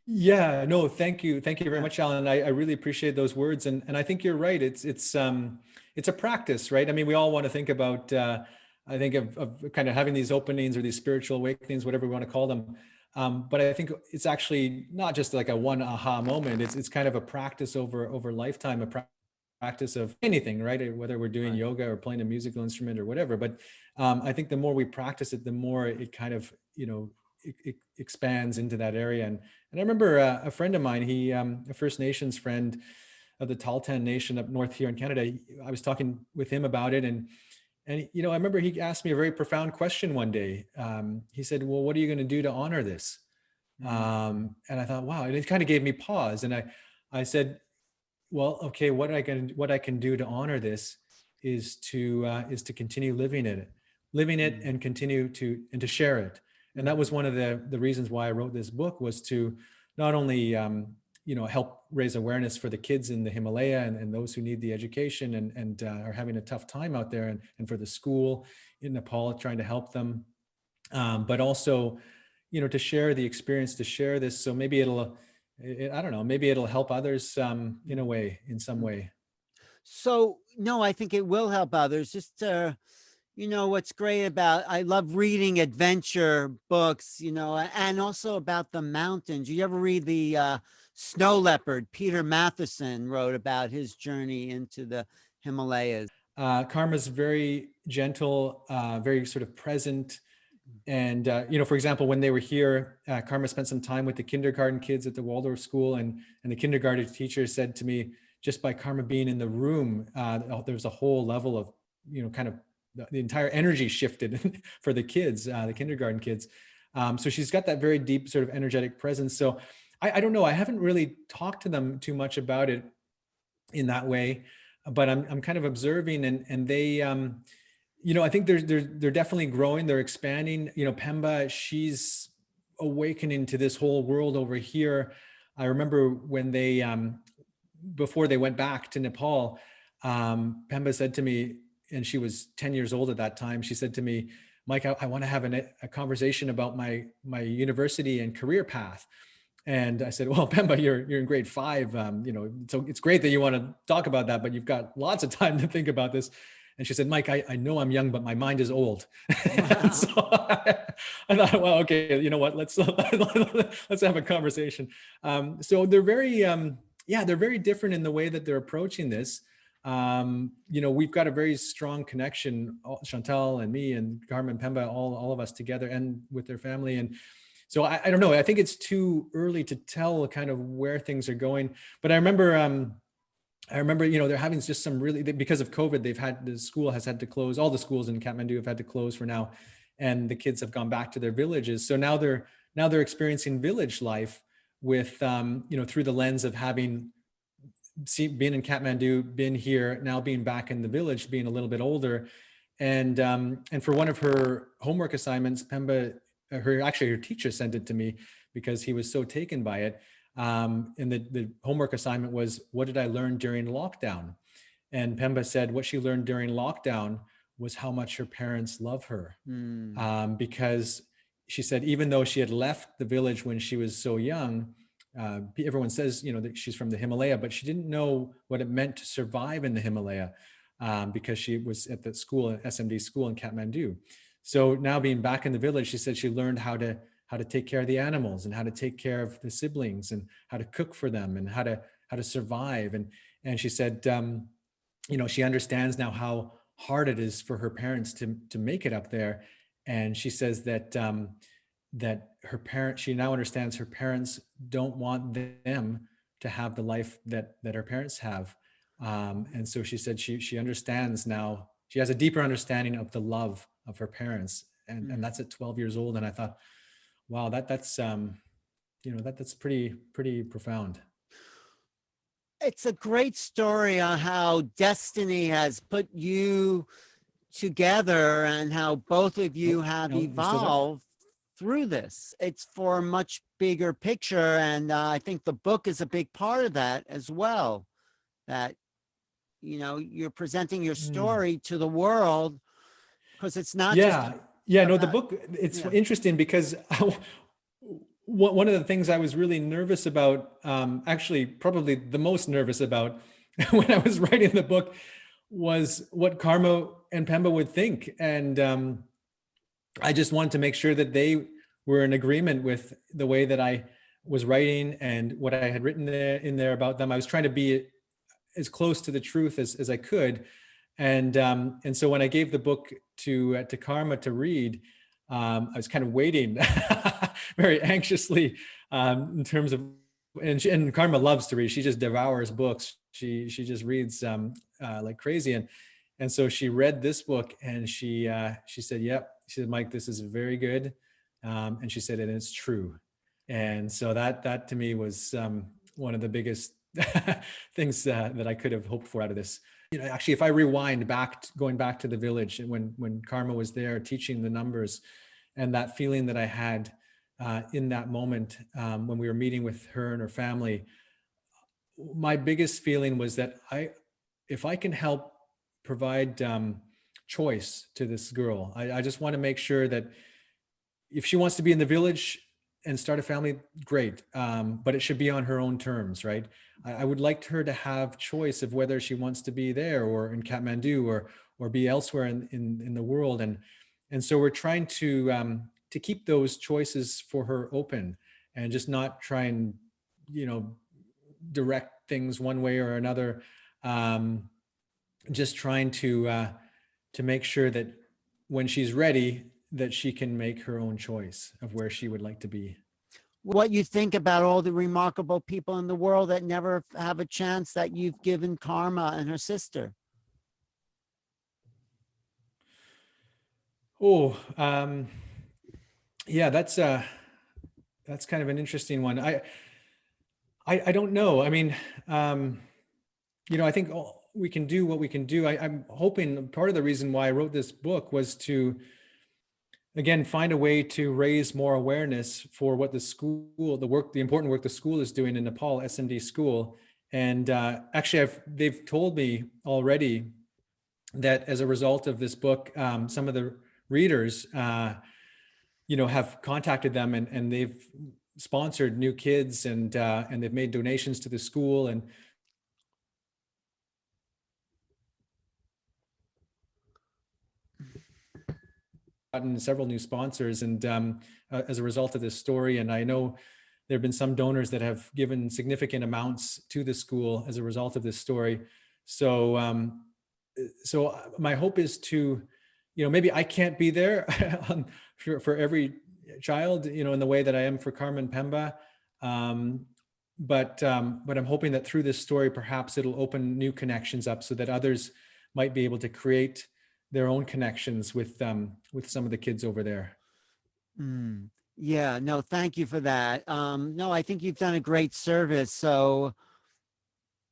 Yeah, no, thank you. Thank you very yeah, much, Alan. I really appreciate those words. And I think you're right. It's a practice, right? I mean, we all want to think about, I think of kind of having these openings or these spiritual awakenings, whatever we want to call them. But I think it's actually not just like a one aha moment. It's kind of a practice over lifetime, practice of anything, right? Whether we're doing right. yoga or playing a musical instrument or whatever. But I think the more we practice it, the more it kind of, it expands into that area. And I remember a friend of mine, he, a First Nations friend of the Tahltan Nation up north here in Canada. I was talking with him about it, and I remember he asked me a very profound question one day. He said, "Well, what are you going to do to honor this?" Mm, And I thought, wow, and it kind of gave me pause. And I said, well, okay, what I can do to honor this is to continue living it, mm, and continue to share it. And that was mhm, one of the reasons why I wrote this book, was to not only help raise awareness for the kids in the Himalaya, and those who need the education, and are having a tough time out there, and for the school in Nepal, trying to help them, but also to share the experience, to share this, so maybe I don't know, maybe it'll help others in a mm, way, in some mm. way. So, no, I think it will help others. Just what's great about, I love reading adventure books, and also about the mountains. You ever read the Snow Leopard? Peter Matheson wrote about his journey into the Himalayas. Karma's very gentle, very sort of present. And, for example, when they were here, Karma spent some time with the kindergarten kids at the Waldorf school, and the kindergarten teacher said to me, just by Karma being in the room, there was a whole level of, kind of the entire energy shifted for the kids, the kindergarten kids. So she's got that very deep sort of energetic presence. So I don't know, I haven't really talked to them too much about it in that way, but I'm kind of observing, and they, I think they're definitely growing, they're expanding. Pemba, she's awakening to this whole world over here. I remember when they, before they went back to Nepal, Pemba said to me, and she was 10 years old at that time, she said to me, Mike, I want to have a conversation about my university and career path. And I said, well, Pemba, you're in grade 5. So it's great that you want to talk about that, but you've got lots of time to think about this. And she said, Mike, I know I'm young, but my mind is old. Wow. So I thought, well, okay, you know what? Let's have a conversation. So they're very, they're very different in the way that they're approaching this. We've got a very strong connection, Chantal and me and Carmen, Pemba, all of us together, and with their family. And so I don't know. I think it's too early to tell kind of where things are going. But I remember, they're having just some really, because of COVID, the school has had to close. All the schools in Kathmandu have had to close for now, and the kids have gone back to their villages. So now they're experiencing village life with, through the lens of having been in Kathmandu, been here, now being back in the village, being a little bit older. And for one of her homework assignments, Pemba, her teacher sent it to me because he was so taken by it. And the homework assignment was, what did I learn during lockdown? And Pemba said what she learned during lockdown was how much her parents love her. Because she said, even though she had left the village when she was so young, everyone says, that she's from the Himalaya, but she didn't know what it meant to survive in the Himalaya because she was at the school, SMD school in Kathmandu. So now being back in the village, she said she learned how to take care of the animals and how to take care of the siblings and how to cook for them and how to survive. And she said, she understands now how hard it is for her parents to make it up there. And she says that her parents, she now understands her parents don't want them to have the life that her parents have. And so she said she understands now, she has a deeper understanding of the love of her parents. And that's at 12 years old. And I thought, wow, that's pretty profound. It's a great story on how destiny has put you together and how both of you have evolved through this. It's for a much bigger picture. And I think the book is a big part of that as well, that, you're presenting your story to the world, because it's not just... The book, it's interesting because one of the things I was really nervous about, actually probably the most nervous about when I was writing the book, was what Karma and Pemba would think. And I just wanted to make sure that they were in agreement with the way that I was writing and what I had written in there about them. I was trying to be as close to the truth as I could. And so when I gave the book to Karma to read, I was kind of waiting very anxiously in terms of, and Karma loves to read. She just devours books. She just reads like crazy. And so she read this book and she said, yep. She said, Mike, this is very good. And she said, and it's true. And so that to me was one of the biggest things that I could have hoped for out of this. Actually, if I rewind going back to the village when Karma was there teaching the numbers, and that feeling that I had in that moment when we were meeting with her and her family, my biggest feeling was that if I can help provide choice to this girl, I just want to make sure that if she wants to be in the village and start a family, great. But it should be on her own terms, right? I would like her to have choice of whether she wants to be there or in Kathmandu or be elsewhere in the world. And so we're trying to keep those choices for her open and just not try and, direct things one way or another. Just trying to make sure that when she's ready, that she can make her own choice of where she would like to be. What you think about all the remarkable people in the world that never have a chance that you've given Karma and her sister? Oh, that's kind of an interesting one. I don't know. I mean, I think we can do what we can do. I'm hoping part of the reason why I wrote this book was to again, find a way to raise more awareness for what the school, the important work the school is doing in Nepal, SND school. And actually, they've told me already that as a result of this book, some of the readers, have contacted them, and they've sponsored new kids, and they've made donations to the school, and gotten several new sponsors, and as a result of this story. And I know there have been some donors that have given significant amounts to the school as a result of this story. So so my hope is to, maybe I can't be there for every child, in the way that I am for Carmen Pemba. But I'm hoping that through this story, perhaps it'll open new connections up so that others might be able to create their own connections with some of the kids over there. Yeah, no, thank you for that. No, I think you've done a great service. So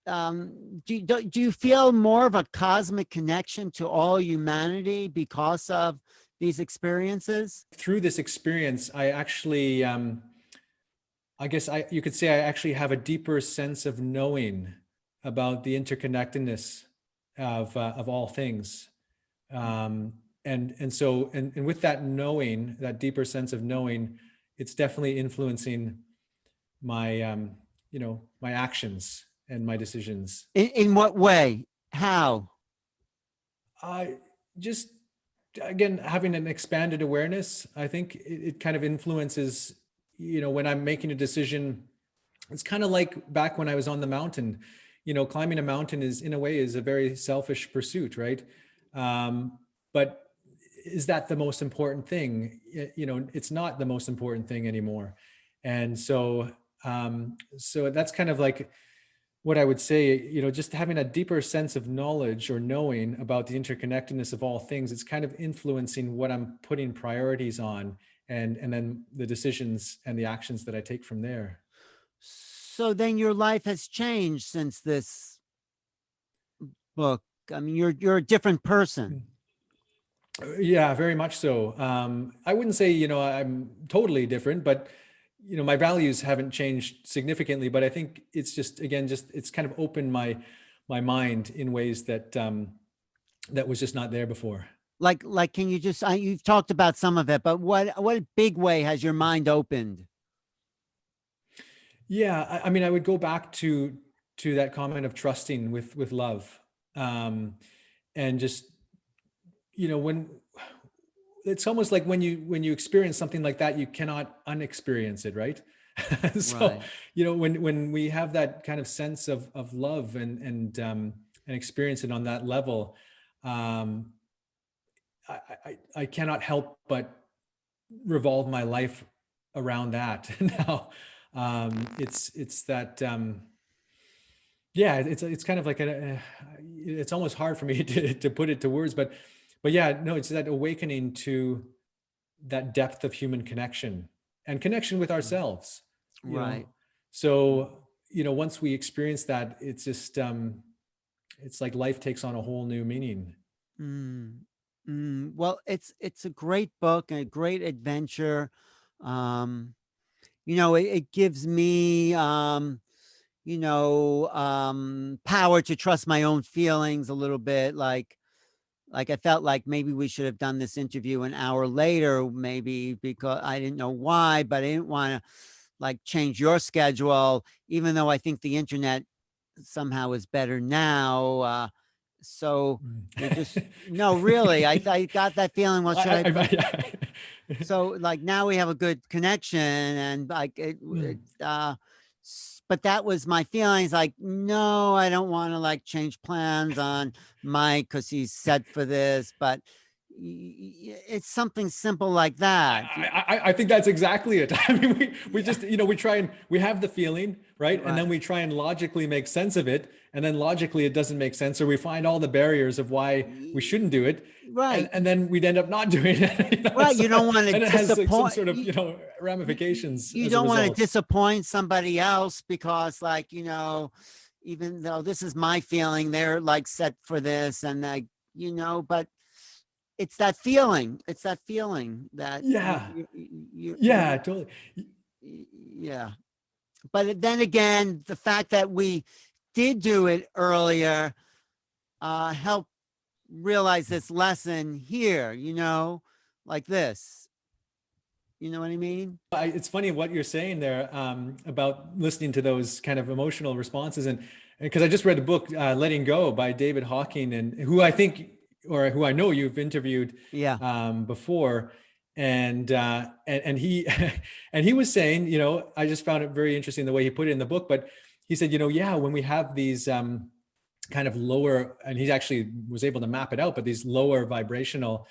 do you feel more of a cosmic connection to all humanity because of these experiences? Through this experience, I actually, I guess you could say I actually have a deeper sense of knowing about the interconnectedness of all things. And so with that knowing, that deeper sense of knowing, it's definitely influencing my, my actions and my decisions. In what way? How? Just, again, having an expanded awareness, I think it kind of influences, when I'm making a decision. It's kind of like back when I was on the mountain, climbing a mountain is, in a way, is a very selfish pursuit, right? But is that the most important thing? It's not the most important thing anymore. And so that's kind of like what I would say, just having a deeper sense of knowledge or knowing about the interconnectedness of all things. It's kind of influencing what I'm putting priorities on, and then the decisions and the actions that I take from there. So then your life has changed since this book. I mean, you're a different person. Yeah, very much so. I wouldn't say, I'm totally different, but, my values haven't changed significantly, but I think it's just, again, it's kind of opened my mind in ways that, that was just not there before. Like, can you just, you've talked about some of it, but what big way has your mind opened? Yeah, I mean, I would go back to that comment of trusting with love, and just, when it's almost like when you experience something like that, you cannot unexperience it, right? So, Right. when we have that kind of sense of love and experience it on that level, I cannot help but revolve my life around that. Now, it's that, yeah, it's kind of like it's almost hard for me to put it to words, but yeah, no, it's that awakening to that depth of human connection and connection with ourselves. Right. So, once we experience that, it's just, it's like life takes on a whole new meaning. Well, it's a great book and a great adventure. It gives me, power to trust my own feelings a little bit. Like I felt like maybe we should have done this interview an hour later, maybe, because I didn't know why, but I didn't want to like change your schedule, even though I think the internet somehow is better now. So you're just, no, really, I got that feeling. Well, should I? So like now we have a good connection, and like but that was my feelings. Like, no, I don't want to like change plans on Mike because he's set for this, but it's something simple like that. I think that's exactly it. I mean, we just, we try and we have the feeling, right? And then we try and logically make sense of it. And then logically it doesn't make sense. Or we find all the barriers of why we shouldn't do it. Right. And then we'd end up not doing it. Right. You don't want to and it has like some disappoint. sort of, ramifications. You as a don't want to result. disappoint somebody else because like, even though this is my feeling, they're like set for this and like, but it's that feeling. It's that feeling that Yeah. you Yeah, totally. yeah. But then again, the fact that we did do it earlier helped realize this lesson here, like this. You know what I mean? It's funny what you're saying there about listening to those kind of emotional responses, and because I just read the book "Letting Go" by David Hawking, and who I think, or who I know you've interviewed Yeah. before, and he and he was saying, I just found it very interesting the way he put it in the book, but he said, yeah, when we have these kind of lower, and he actually was able to map it out, but these lower vibrational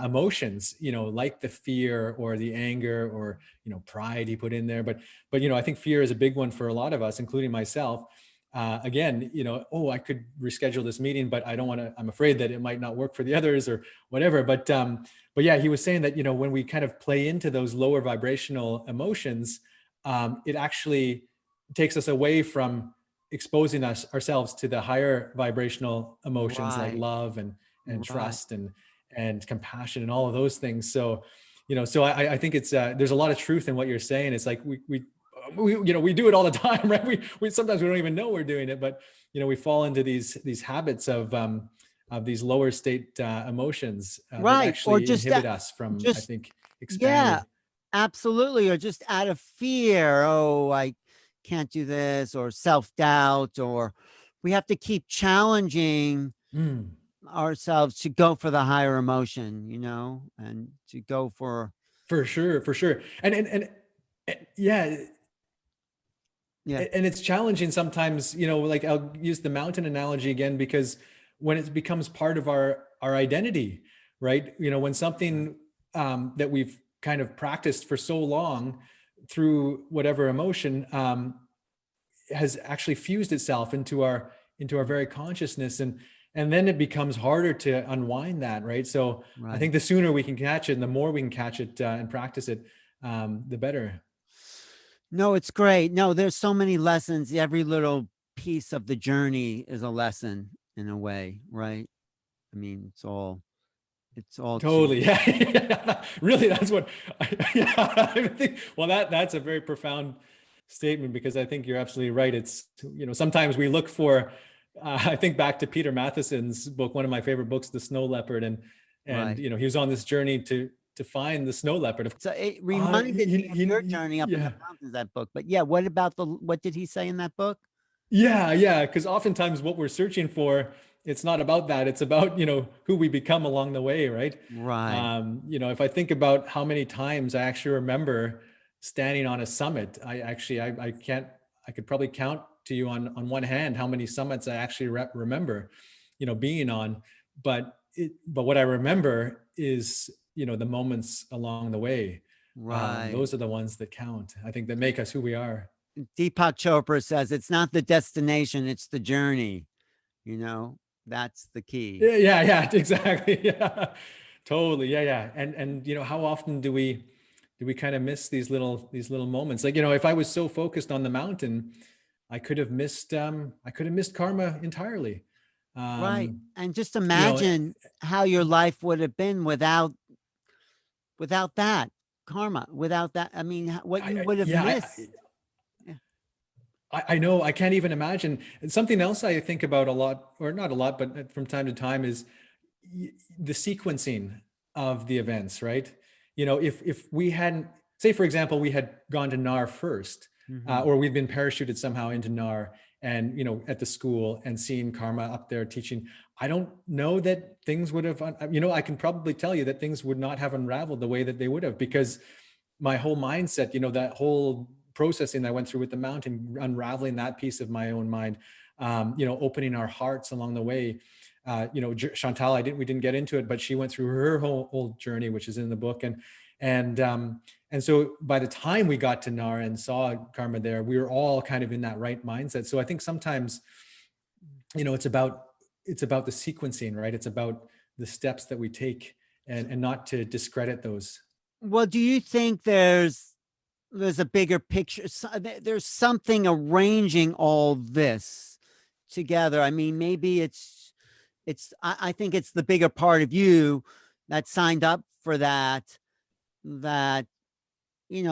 emotions, like the fear or the anger or, pride he put in there. But, I think fear is a big one for a lot of us, including myself. Again, oh, I could reschedule this meeting, but I don't want to, I'm afraid that it might not work for the others or whatever. But yeah, he was saying that, when we kind of play into those lower vibrational emotions, it actually takes us away from exposing ourselves to the higher vibrational emotions like Right. love and Right. trust and compassion and all of those things. So, so I think it's there's a lot of truth in what you're saying. It's like we do it all the time, right? We sometimes we don't even know we're doing it, but we fall into these habits of these lower state emotions that Right. Or actually inhibit us from, I think, yeah, expanding. absolutely. Or just out of fear. Oh, I can't do this, or self-doubt, or we have to keep challenging Mm, ourselves to go for the higher emotion, and to go for, for sure, for sure. Yeah, yeah, and it's challenging sometimes, like I'll use the mountain analogy again, because when it becomes part of our identity, right? When something that we've kind of practiced for so long through whatever emotion has actually fused itself into our very consciousness, and then it becomes harder to unwind that, right? So I right. think the sooner we can catch it and the more we can catch it and practice it, the better. No, it's great. No, there's so many lessons. Every little piece of the journey is a lesson in a way, right? I mean, it's all to, Totally. Yeah. Really, that's what yeah, I think. Well, that's a very profound statement, because I think you're absolutely right. It's, sometimes we look for, I think back to Peter Matheson's book, one of my favorite books, The Snow Leopard. And, right. he was on this journey to find the snow leopard. So it reminded me of your journey up in Yeah. the mountains, that book. But yeah, what did he say in that book? Yeah. Because oftentimes what we're searching for, it's not about that. It's about, who we become along the way, right? Right. If I think about how many times I actually remember standing on a summit, I can't, I could probably count to you on one hand how many summits I actually remember, being on. But what I remember is, the moments along the way. Right. Those are the ones that count. I think that make us who we are. Deepak Chopra says it's not the destination, it's the journey. You know, that's the key. Yeah, exactly. Yeah, totally. Yeah. And how often do we kind of miss these little moments? Like, if I was so focused on the mountain, I could have missed karma entirely. Right. Um, And just you know, imagine how your life would have been without that karma, without that. I mean, what you would have yeah, missed. Yeah. I know, I can't even imagine. And something else I think about a lot, or not a lot, but from time to time, is the sequencing of the events, right? If we hadn't, say for example, we had gone to NAR first, Mhm. or we've been parachuted somehow into NAR, and at the school, and seeing Karma up there teaching, I don't know that things would have, I can probably tell you that things would not have unraveled the way that they would have, because my whole mindset, that whole processing that I went through with the mountain, unraveling that piece of my own mind, opening our hearts along the way. Chantal, we didn't get into it, but she went through her whole journey, which is in the book. And so by the time we got to Nara and saw Karma there, we were all kind of in that right mindset. So I think sometimes, it's about the sequencing, right? It's about the steps that we take, and not to discredit those. Well, do you think there's a bigger picture? There's something arranging all this together. I mean, maybe I think it's the bigger part of you that signed up for that, that,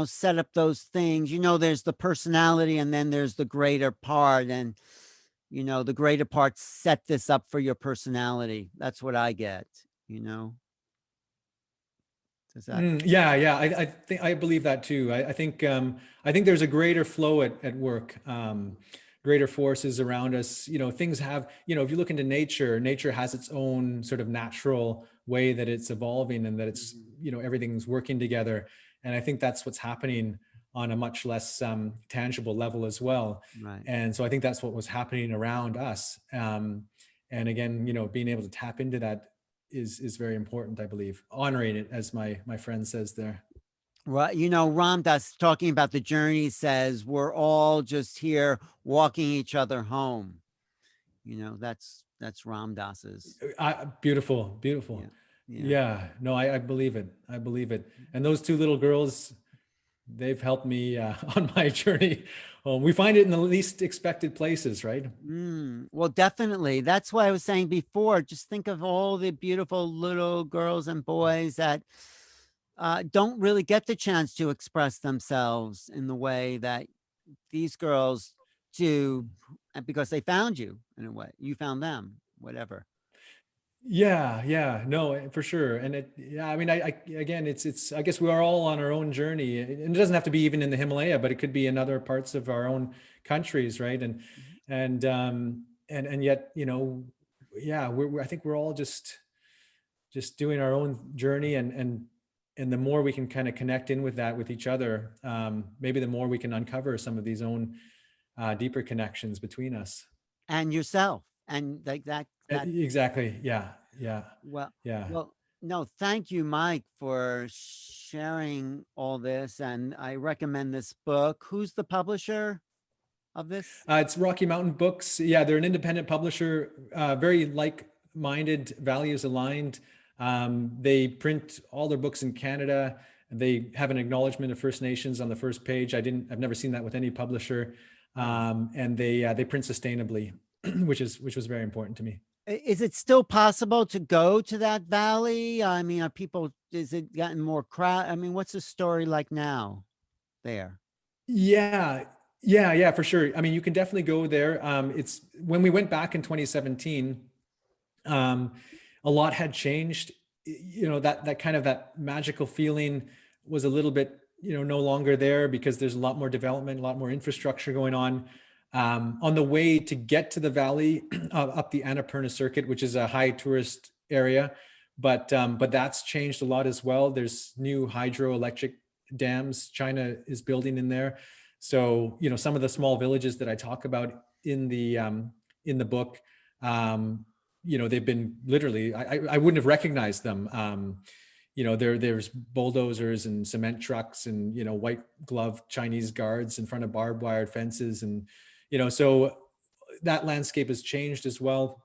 set up those things. There's the personality and then there's the greater part. And, the greater part set this up for your personality. That's what I get, you know? Does that? Yeah, yeah, I think I believe that too. I think there's a greater flow at work, greater forces around us. Things have, if you look into nature, nature has its own sort of natural way that it's evolving and that it's, everything's working together. And I think that's what's happening on a much less tangible level as well. Right. And so I think that's what was happening around us. And again, being able to tap into that is very important, I believe. Honoring it, as my friend says there. Right. Ram Dass, talking about the journey, says we're all just here walking each other home. That's Ram Dass's. Beautiful, beautiful. Yeah. No, I believe it. I believe it. And those two little girls, they've helped me on my journey. We find it in the least expected places, right? Well, definitely. That's why I was saying before, just think of all the beautiful little girls and boys that don't really get the chance to express themselves in the way that these girls do, because they found you in a way. You found them, whatever. Yeah, no, for sure. And I mean, again, I guess we are all on our own journey, and it doesn't have to be even in the Himalaya, but it could be in other parts of our own countries, right? And yet, yeah, I think we're all just doing our own journey, and the more we can kind of connect in with that with each other, maybe the more we can uncover some of these own deeper connections between us and yourself. And like that exactly. Yeah. Well, Yeah. well, no, thank you, Mike, for sharing all this. And I recommend this book. Who's the publisher of this? It's Rocky Mountain Books. Yeah, they're an independent publisher, very like-minded, values aligned. They print all their books in Canada. They have an acknowledgement of First Nations on the first page. I've never seen that with any publisher. And they print sustainably, which was very important to me. Is it still possible to go to that valley? I mean, is it gotten more crowd? I mean, what's the story like now there? Yeah, for sure. I mean, you can definitely go there. It's when we went back in 2017, a lot had changed. That kind of that magical feeling was a little bit, no longer there, because there's a lot more development, a lot more infrastructure going on. On the way to get to the valley, up the Annapurna circuit, which is a high tourist area, but that's changed a lot as well. There's new hydroelectric dams China is building in there. So, some of the small villages that I talk about in the book, they've been literally, I wouldn't have recognized them. There's bulldozers and cement trucks and, white gloved Chinese guards in front of barbed wire fences. And, so that landscape has changed as well.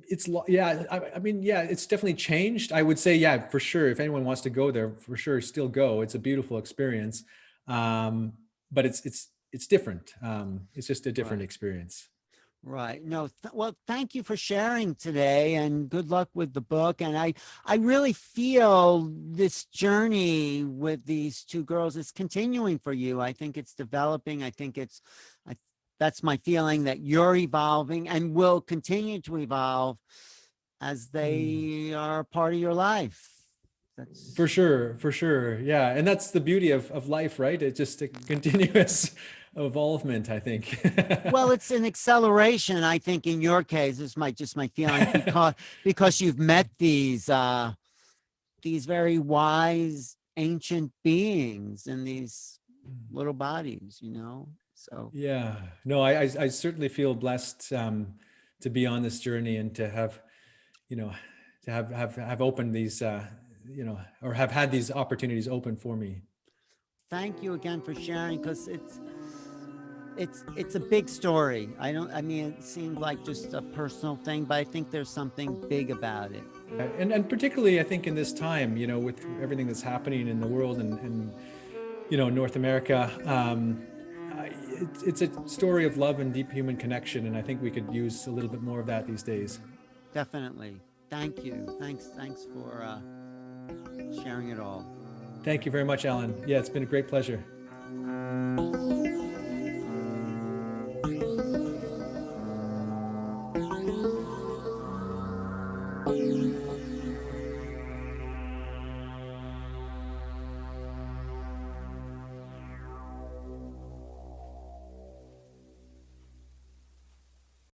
It's definitely changed. I would say, yeah, for sure. If anyone wants to go there, for sure, still go. It's a beautiful experience. But it's different. It's just a different experience. Right. No, well, thank you for sharing today, and good luck with the book. And I really feel this journey with these two girls is continuing for you. I think it's developing. That's my feeling, that you're evolving and will continue to evolve as they are part of your life. That's for sure. Yeah. And that's the beauty of life, right? It's just a continuous evolvement, I think. Well, it's an acceleration, I think, in your case. This might just my feeling, because you've met these very wise ancient beings in these little bodies, So yeah, no, I certainly feel blessed to be on this journey and to have, to have opened these, or have had these opportunities open for me. Thank you again for sharing, because it's a big story. It seemed like just a personal thing, but I think there's something big about it. And particularly, I think, in this time, with everything that's happening in the world and North America, it's a story of love and deep human connection. And I think we could use a little bit more of that these days. Definitely. thank you. Thanks for sharing it all. Thank you very much, Alan. Yeah, it's been a great pleasure.